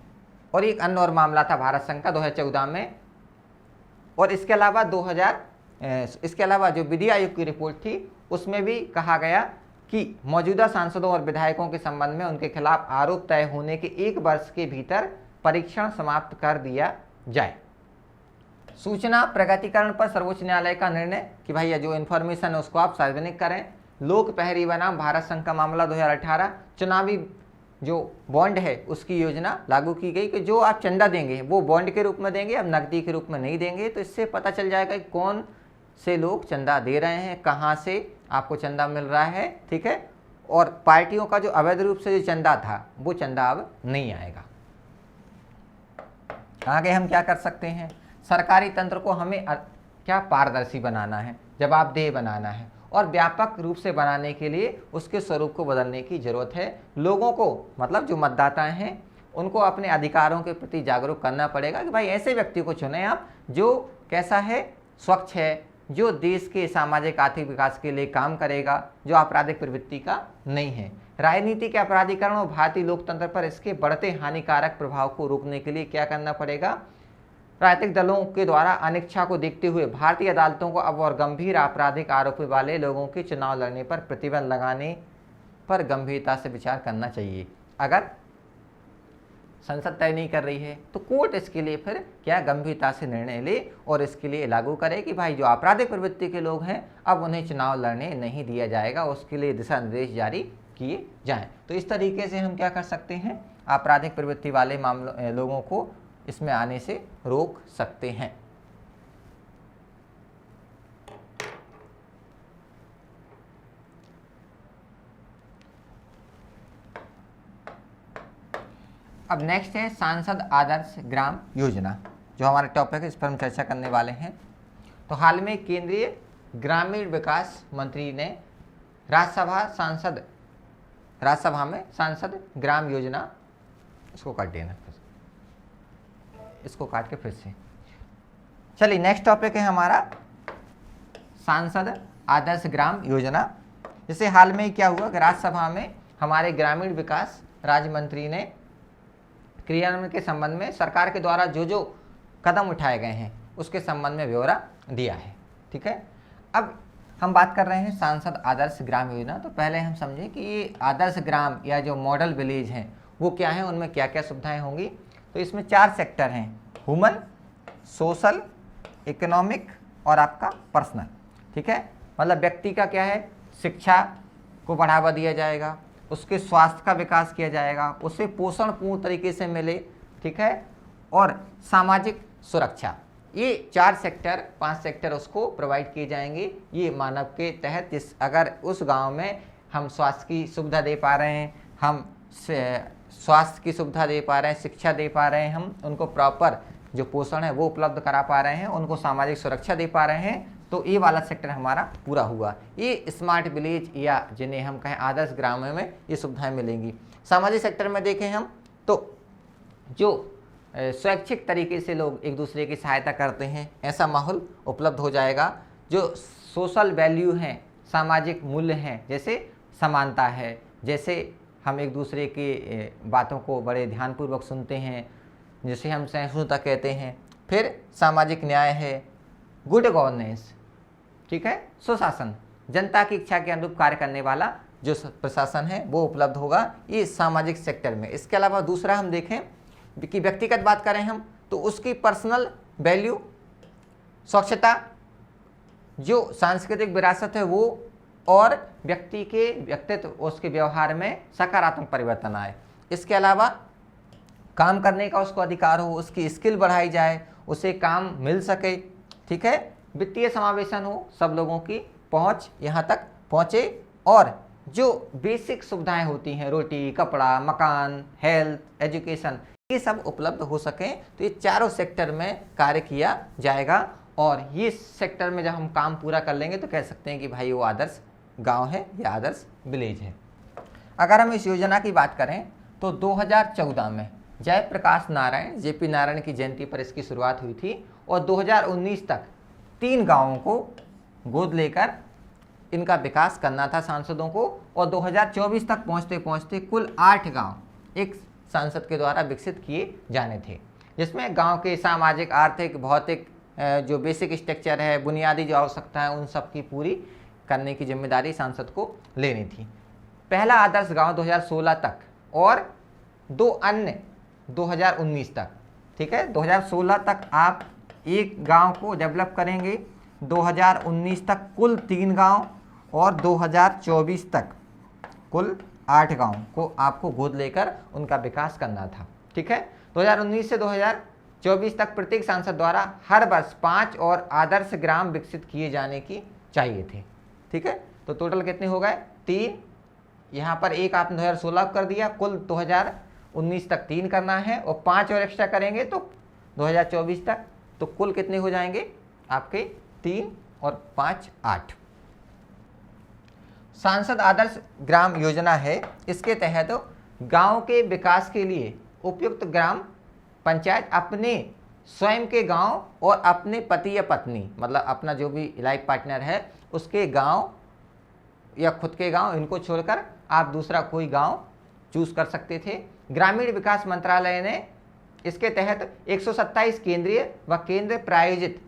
और एक अन्य और मामला था भारत संघ का 2014 में, और इसके अलावा जो विधि आयोग की रिपोर्ट थी उसमें भी कहा गया कि मौजूदा सांसदों और विधायकों के संबंध में उनके खिलाफ आरोप तय होने के 1 वर्ष के भीतर परीक्षण समाप्त कर दिया जाए। सूचना प्रगतिकरण पर सर्वोच्च न्यायालय का निर्णय कि भाई ये जो इन्फॉर्मेशन है उसको आप सार्वजनिक करें। लोक प्रहरी बनाम भारत संघ का मामला 2018, चुनावी जो बॉन्ड है उसकी योजना लागू की गई कि जो आप चंदा देंगे वो बॉन्ड के रूप में देंगे, अब नकदी के रूप में नहीं देंगे। तो इससे पता चल जाएगा कि कौन से लोग चंदा दे रहे हैं, कहाँ से आपको चंदा मिल रहा है। ठीक है, और पार्टियों का जो अवैध रूप से जो चंदा था वो चंदा अब नहीं आएगा। आगे हम क्या कर सकते हैं, सरकारी तंत्र को हमें क्या पारदर्शी बनाना है, जवाबदेह बनाना है, और व्यापक रूप से बनाने के लिए उसके स्वरूप को बदलने की जरूरत है। लोगों को, मतलब जो मतदाता हैं, उनको अपने अधिकारों के प्रति जागरूक करना पड़ेगा कि भाई ऐसे व्यक्ति को चुने आप जो कैसा है, स्वच्छ है, जो देश के सामाजिक आर्थिक विकास के लिए काम करेगा, जो आपराधिक प्रवृत्ति का नहीं है। राजनीति के अपराधीकरण और भारतीय लोकतंत्र पर इसके बढ़ते हानिकारक प्रभाव को रोकने के लिए क्या करना पड़ेगा, राजनीतिक दलों के द्वारा अनिच्छा को देखते हुए भारतीय अदालतों को अब और गंभीर आपराधिक आरोपी वाले लोगों के चुनाव लड़ने पर प्रतिबंध लगाने पर गंभीरता से विचार करना चाहिए। अगर संसद तय नहीं कर रही है तो कोर्ट इसके लिए फिर क्या गंभीरता से निर्णय ले और इसके लिए लागू करे कि भाई जो आपराधिक प्रवृत्ति के लोग हैं अब उन्हें चुनाव लड़ने नहीं दिया जाएगा, उसके लिए दिशा निर्देश जारी किए जाएं। तो इस तरीके से हम क्या कर सकते हैं, आपराधिक प्रवृत्ति वाले लोगों को इसमें आने से रोक सकते हैं। अब नेक्स्ट है सांसद आदर्श ग्राम योजना, जो हमारा टॉपिक है, इस पर हम चर्चा करने वाले हैं। तो हाल में केंद्रीय ग्रामीण विकास मंत्री ने राज्यसभा में सांसद ग्राम योजना, इसको काट देना, इसको काट के फिर से, चलिए नेक्स्ट टॉपिक है हमारा सांसद आदर्श ग्राम योजना। जैसे हाल में क्या हुआ कि राज्यसभा में हमारे ग्रामीण विकास राज्य मंत्री ने क्रियान्वयन के संबंध में सरकार के द्वारा जो जो कदम उठाए गए हैं उसके संबंध में ब्यौरा दिया है। ठीक है, अब हम बात कर रहे हैं सांसद आदर्श ग्राम योजना। तो पहले हम समझें कि ये आदर्श ग्राम या जो मॉडल विलेज हैं वो क्या हैं, उनमें क्या क्या सुविधाएं होंगी। तो इसमें 4 सेक्टर हैं, ह्यूमन, सोशल, इकोनॉमिक और आपका पर्सनल। ठीक है, मतलब व्यक्ति का क्या है, शिक्षा को बढ़ावा दिया जाएगा, उसके स्वास्थ्य का विकास किया जाएगा, उसे पोषण पूर्ण तरीके से मिले। ठीक है, और सामाजिक सुरक्षा, ये 4 सेक्टर 5 सेक्टर उसको प्रोवाइड किए जाएंगे। ये मानव के तहत जिस अगर उस गांव में हम स्वास्थ्य की सुविधा दे पा रहे हैं, हम स्वास्थ्य की सुविधा दे पा रहे हैं, शिक्षा दे पा रहे हैं, हम उनको प्रॉपर जो पोषण है वो उपलब्ध करा पा रहे हैं, उनको सामाजिक सुरक्षा दे पा रहे हैं, तो ये वाला सेक्टर हमारा पूरा हुआ। ये स्मार्ट विलेज या जिन्हें हम कहें आदर्श ग्रामों में ये सुविधाएं मिलेंगी। सामाजिक सेक्टर में देखें हम तो जो स्वैच्छिक तरीके से लोग एक दूसरे की सहायता करते हैं ऐसा माहौल उपलब्ध हो जाएगा। जो सोशल वैल्यू हैं, सामाजिक मूल्य हैं, जैसे समानता है, जैसे हम एक दूसरे की बातों को बड़े ध्यानपूर्वक सुनते हैं, जिसे हम सहिष्णुता कहते हैं। फिर सामाजिक न्याय है, गुड गवर्नेंस, ठीक है, सुशासन, जनता की इच्छा के अनुरूप कार्य करने वाला जो प्रशासन है वो उपलब्ध होगा ये सामाजिक सेक्टर में। इसके अलावा दूसरा हम देखें कि व्यक्तिगत बात करें हम तो उसकी पर्सनल वैल्यू, स्वच्छता, जो सांस्कृतिक विरासत है वो, और व्यक्ति के व्यक्तित्व उसके व्यवहार में सकारात्मक परिवर्तन आए। इसके अलावा काम करने का उसको अधिकार हो, उसकी स्किल बढ़ाई जाए, उसे काम मिल सके। ठीक है, वित्तीय समावेशन हो, सब लोगों की पहुंच यहाँ तक पहुँचे, और जो बेसिक सुविधाएं होती हैं, रोटी, कपड़ा, मकान, हेल्थ, एजुकेशन, ये सब उपलब्ध हो सकें। तो ये चारों सेक्टर में कार्य किया जाएगा, और ये सेक्टर में जब हम काम पूरा कर लेंगे तो कह सकते हैं कि भाई वो आदर्श गांव है या आदर्श विलेज है। अगर हम इस योजना की बात करें तो 2014 में जयप्रकाश नारायण जेपी नारायण की जयंती पर इसकी शुरुआत हुई थी, और 2019 तक 3 गांवों को गोद लेकर इनका विकास करना था सांसदों को, और 2024 तक पहुंचते पहुंचते कुल 8 गांव एक सांसद के द्वारा विकसित किए जाने थे, जिसमें गांव के सामाजिक, आर्थिक, भौतिक जो बेसिक स्ट्रक्चर है, बुनियादी जो आवश्यकता है, उन सब की पूरी करने की जिम्मेदारी सांसद को लेनी थी। पहला आदर्श गांव 2016 तक और 2 अन्य 2019 तक। ठीक है, 2016 तक आप एक गांव को डेवलप करेंगे, 2019 तक कुल 3 गांव, और 2024 तक कुल 8 गांव को आपको गोद लेकर उनका विकास करना था। ठीक है, 2019 से 2024 तक प्रत्येक सांसद द्वारा हर वर्ष 5 और आदर्श ग्राम विकसित किए जाने की चाहिए थे। ठीक है, तो टोटल कितने हो गए, 3। यहाँ पर एक आपने 2016 कर दिया, कुल 2019 तक 3 करना है, और 5 और एक्स्ट्रा करेंगे तो 2024 तक, तो कुल कितने हो जाएंगे आपके 3 और 5 8। सांसद आदर्श ग्राम योजना है, इसके तहत गांव के विकास के लिए उपयुक्त ग्राम पंचायत अपने स्वयं के गांव और अपने पति या पत्नी, मतलब अपना जो भी लाइफ पार्टनर है उसके गांव या खुद के गांव, इनको छोड़कर आप दूसरा कोई गांव चूज कर सकते थे। ग्रामीण विकास मंत्रालय ने इसके तहत 127 केंद्रीय व केंद्र प्रायोजित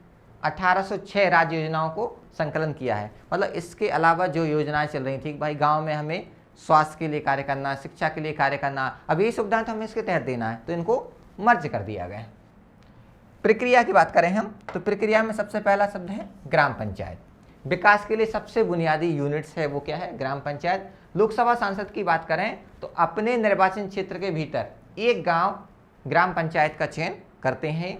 1806 राज्य योजनाओं को संकलन किया है। मतलब इसके अलावा जो योजनाएं चल रही थी, भाई गांव में हमें स्वास्थ्य के लिए कार्य करना, शिक्षा के लिए कार्य करना, अब ये सुविधाएं तो हमें इसके तहत देना है, तो इनको मर्ज कर दिया गया। प्रक्रिया की बात करें हम तो प्रक्रिया में सबसे पहला शब्द है ग्राम पंचायत। विकास के लिए सबसे बुनियादी यूनिट्स है वो क्या है, ग्राम पंचायत। लोकसभा सांसद की बात करें तो अपने निर्वाचन क्षेत्र के भीतर एक गांव ग्राम पंचायत का चयन करते हैं।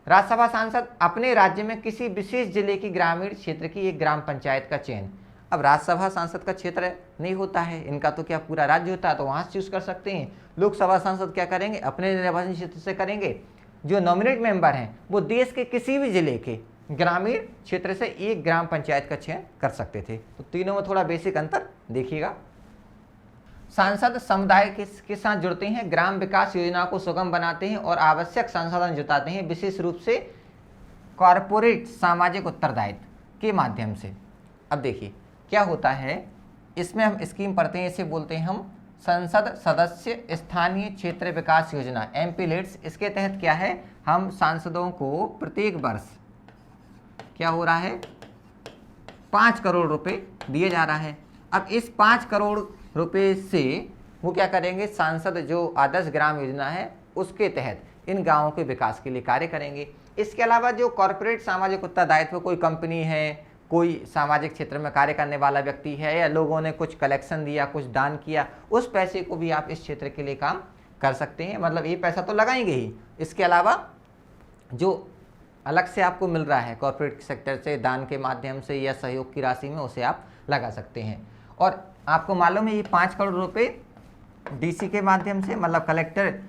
राज्यसभा सांसद अपने राज्य में किसी विशेष जिले की ग्रामीण क्षेत्र की एक ग्राम पंचायत का चयन। अब राज्यसभा सांसद का क्षेत्र नहीं होता है, इनका तो क्या पूरा राज्य होता है, तो वहाँ से चूज कर सकते हैं। लोकसभा सांसद क्या करेंगे, अपने निर्वाचन क्षेत्र से करेंगे। जो नॉमिनेट मेंबर हैं वो देश के किसी भी जिले के ग्रामीण क्षेत्र से एक ग्राम पंचायत का चयन कर सकते थे। तो तीनों में थोड़ा बेसिक अंतर देखिएगा। सांसद समुदाय के साथ जुड़ते हैं, ग्राम विकास योजना को सुगम बनाते हैं और आवश्यक संसाधन जुटाते हैं, विशेष रूप से कॉरपोरेट सामाजिक उत्तरदायित्व के माध्यम से। अब देखिए क्या होता है इसमें हम स्कीम पढ़ते हैं, इसे बोलते हैं हम संसद सदस्य स्थानीय क्षेत्र विकास योजना, एमपीलेट्स। इसके तहत क्या है, हम सांसदों को प्रत्येक वर्ष क्या हो रहा है, 5 करोड़ रुपए दिए जा रहा है। अब इस 5 करोड़ रुपए से वो क्या करेंगे, सांसद जो आदर्श ग्राम योजना है उसके तहत इन गांवों के विकास के लिए कार्य करेंगे। इसके अलावा जो कॉर्पोरेट सामाजिक उत्तरदायित्व, कोई कंपनी है, कोई सामाजिक क्षेत्र में कार्य करने वाला व्यक्ति है, या लोगों ने कुछ कलेक्शन दिया, कुछ दान किया, उस पैसे को भी आप इस क्षेत्र के लिए काम कर सकते हैं। मतलब ये पैसा तो लगाएंगे ही, इसके अलावा जो अलग से आपको मिल रहा है कॉर्पोरेट सेक्टर से दान के माध्यम से या सहयोग की राशि में, उसे आप लगा सकते हैं। और आपको मालूम है ये 5 करोड़ रुपए डीसी के माध्यम से, मतलब कलेक्टर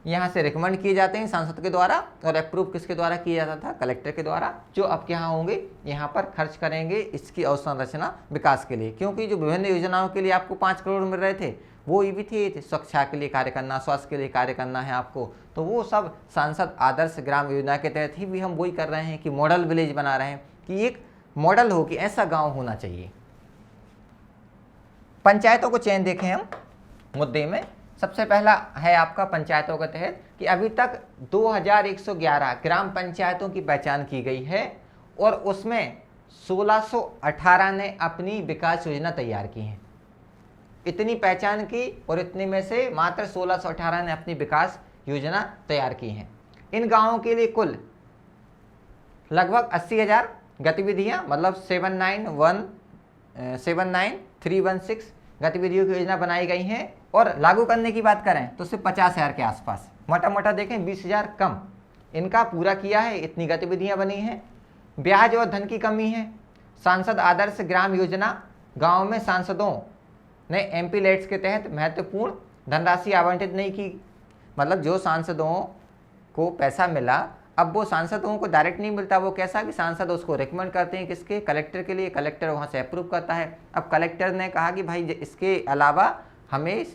यहाँ से रिकमेंड किए जाते हैं सांसद के द्वारा, और अप्रूव किसके द्वारा किया जाता था, कलेक्टर के द्वारा, जो आपके यहाँ होंगे यहाँ पर खर्च करेंगे इसकी अवसंरचना विकास के लिए। क्योंकि जो विभिन्न योजनाओं के लिए आपको 5 करोड़ मिल रहे थे वो ये भी थे, स्वच्छता के लिए कार्य करना, स्वास्थ्य के लिए कार्य करना है आपको, तो वो सब सांसद आदर्श ग्राम योजना के तहत ही भी हम वही कर रहे हैं कि मॉडल विलेज बना रहे हैं, कि एक मॉडल हो कि ऐसा गांव होना चाहिए। पंचायतों को चयन देखें हम मुद्दे में, सबसे पहला है आपका पंचायतों के तहत कि अभी तक 2111 ग्राम पंचायतों की पहचान की गई है और उसमें 1618 ने अपनी विकास योजना तैयार की है। इतनी पहचान की और इतने में से मात्र 1618 ने अपनी विकास योजना तैयार की है। इन गांवों के लिए कुल लगभग 80,000 गतिविधियां, मतलब 79316 गतिविधियों की योजना बनाई गई हैं। और लागू करने की बात करें तो सिर्फ 50,000 के आसपास, मोटा मोटा देखें 20,000 कम इनका पूरा किया है, इतनी गतिविधियां बनी हैं। ब्याज और धन की कमी है। सांसद आदर्श ग्राम योजना गांव में सांसदों ने एमपीलेट्स के तहत महत्वपूर्ण धनराशि आवंटित नहीं की। मतलब जो सांसदों को पैसा मिला, अब वो सांसदों को डायरेक्ट नहीं मिलता, वो कैसा कि सांसद उसको रिकमेंड करते हैं किसके, कलेक्टर के लिए, कलेक्टर वहाँ से अप्रूव करता है। अब कलेक्टर ने कहा कि भाई इसके अलावा हमें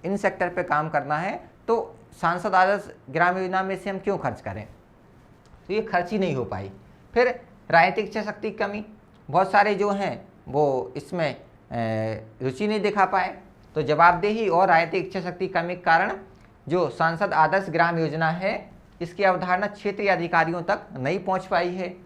इन सेक्टर पे काम करना है, तो सांसद आदर्श ग्राम योजना में से हम क्यों खर्च करें, तो ये खर्च ही नहीं हो पाई। फिर राजनीतिक इच्छा शक्ति की कमी, बहुत सारे जो हैं वो इसमें रुचि नहीं दिखा पाए, तो जवाबदेही और राजनीतिक इच्छा शक्ति की कमी के कारण जो सांसद आदर्श ग्राम योजना है इसकी अवधारणा क्षेत्रीय अधिकारियों तक नहीं पहुंच पाई है।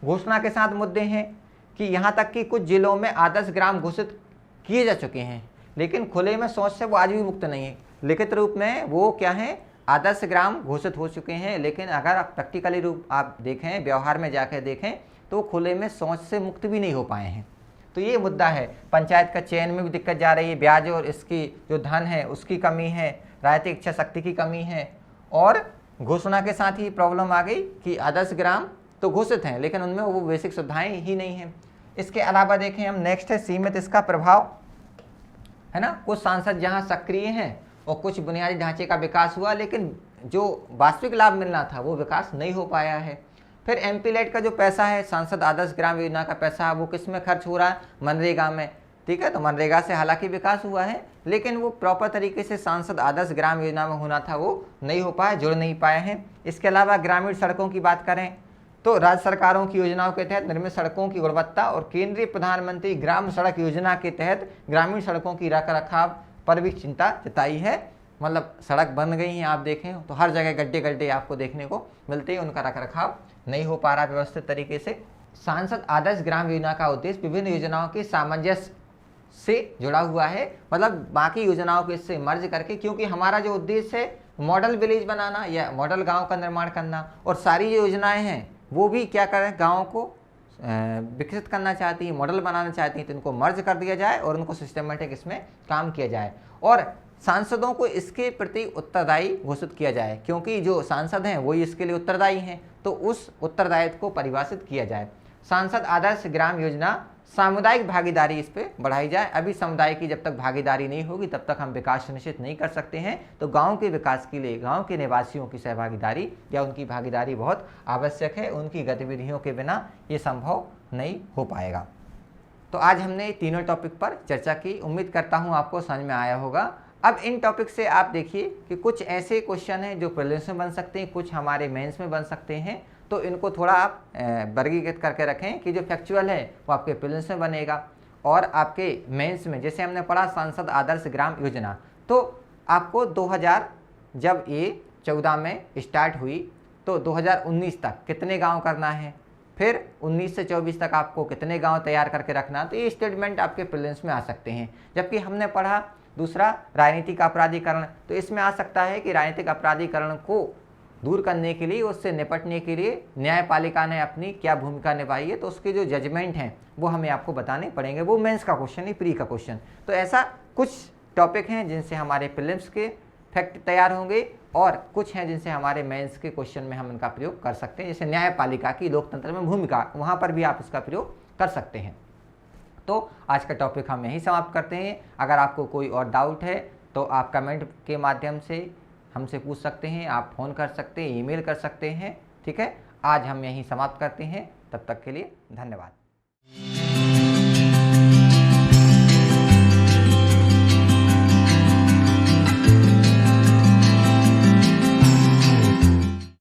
घोषणा के साथ मुद्दे हैं कि यहाँ तक कि कुछ जिलों में आदर्श ग्राम घोषित किए जा चुके हैं, लेकिन खुले में शौच से वो आज भी मुक्त नहीं है। लिखित रूप में वो क्या है, आदर्श ग्राम घोषित हो चुके हैं, लेकिन अगर आप प्रैक्टिकली रूप आप देखें, व्यवहार में जाकर देखें, तो खुले में शौच से मुक्त भी नहीं हो पाए हैं। तो ये मुद्दा है। पंचायत का चयन में भी दिक्कत जा रही है, ब्याज और इसकी जो धन है उसकी कमी है, राजनीतिक इच्छा शक्ति की कमी है, और घोषणा के साथ ही प्रॉब्लम आ गई कि आदर्श ग्राम तो घोषित हैं लेकिन उनमें वो बेसिक सुविधाएं ही नहीं हैं। इसके अलावा देखें हम, नेक्स्ट है सीमित इसका प्रभाव, है ना। कुछ सांसद जहां सक्रिय हैं और कुछ बुनियादी ढांचे का विकास हुआ, लेकिन जो वास्तविक लाभ मिलना था वो विकास नहीं हो पाया है। फिर एमपीलेट का जो पैसा है, सांसद आदर्श ग्राम योजना का पैसा, वो किस में खर्च हो रहा है, मनरेगा में, ठीक है। तो मनरेगा से हालांकि विकास हुआ है, लेकिन वो प्रॉपर तरीके से सांसद आदर्श ग्राम योजना में होना था, वो नहीं हो पाया, जुड़ नहीं पाए हैं। इसके अलावा ग्रामीण सड़कों की बात करें तो राज्य सरकारों की योजनाओं के तहत निर्मित सड़कों की गुणवत्ता और केंद्रीय प्रधानमंत्री ग्राम सड़क योजना के तहत ग्रामीण सड़कों की रख रखाव पर भी चिंता जताई है। मतलब सड़क बन गई हैं, आप देखें तो हर जगह गड्ढे गड्ढे आपको देखने को मिलते हैं, उनका रख रखाव नहीं हो पा रहा व्यवस्थित तरीके से। सांसद आदर्श ग्राम योजना का उद्देश्य विभिन्न योजनाओं के सामंजस्य से जुड़ा हुआ है, मतलब बाकी योजनाओं को इससे मर्ज करके, क्योंकि हमारा जो उद्देश्य है मॉडल विलेज बनाना या मॉडल गांव का निर्माण करना, और सारी जो योजनाएं हैं वो भी क्या करें, गाँव को विकसित करना चाहती है, मॉडल बनाना चाहती हैं, तो इनको मर्ज कर दिया जाए और उनको सिस्टमेटिक इसमें काम किया जाए, और सांसदों को इसके प्रति उत्तरदायी घोषित किया जाए, क्योंकि जो सांसद हैं वही इसके लिए उत्तरदायी हैं, तो उस उत्तरदायित्व को परिभाषित किया जाए। सांसद आदर्श ग्राम योजना सामुदायिक भागीदारी इस पर बढ़ाई जाए। अभी समुदाय की जब तक भागीदारी नहीं होगी तब तक हम विकास सुनिश्चित नहीं कर सकते हैं। तो गांव के विकास के लिए गांव के निवासियों की सहभागीदारी या उनकी भागीदारी बहुत आवश्यक है, उनकी गतिविधियों के बिना ये संभव नहीं हो पाएगा। तो आज हमने तीनों टॉपिक पर चर्चा की, उम्मीद करता हूँ आपको समझ में आया होगा। अब इन टॉपिक से आप देखिए कि कुछ ऐसे क्वेश्चन हैं जो प्रीलिम्स में बन सकते हैं, कुछ हमारे मेंस में बन सकते हैं, तो इनको थोड़ा आप वर्गीकृत करके रखें कि जो फैक्चुअल है वो आपके प्रीलिम्स में बनेगा और आपके मेंस में जैसे हमने पढ़ा सांसद आदर्श ग्राम योजना, तो आपको 2000 जब ये 14 में स्टार्ट हुई तो 2019 तक कितने गांव करना है, फिर 19 से 24 तक आपको कितने गांव तैयार करके रखना, तो ये स्टेटमेंट आपके प्रीलिम्स में आ सकते हैं। जबकि हमने पढ़ा दूसरा राजनीतिक अपराधीकरण, तो इसमें आ सकता है कि राजनीतिक अपराधीकरण को दूर करने के लिए, उससे निपटने के लिए न्यायपालिका ने अपनी क्या भूमिका निभाई है, तो उसके जो जजमेंट हैं वो हमें आपको बताने पड़ेंगे। वो मेंस का क्वेश्चन है, प्री का क्वेश्चन। तो ऐसा कुछ टॉपिक हैं जिनसे हमारे प्रीलिम्स के फैक्ट तैयार होंगे और कुछ हैं जिनसे हमारे मेंस के क्वेश्चन में हम इनका प्रयोग कर सकते हैं। जैसे न्यायपालिका की लोकतंत्र में भूमिका, वहाँ पर भी आप इसका प्रयोग कर सकते हैं। तो आज का टॉपिक हम यहीं समाप्त करते हैं। अगर आपको कोई और डाउट है तो आप कमेंट के माध्यम से हमसे पूछ सकते हैं, आप फ़ोन कर सकते हैं, ईमेल कर सकते हैं। ठीक है, आज हम यहीं समाप्त करते हैं। तब तक के लिए धन्यवाद।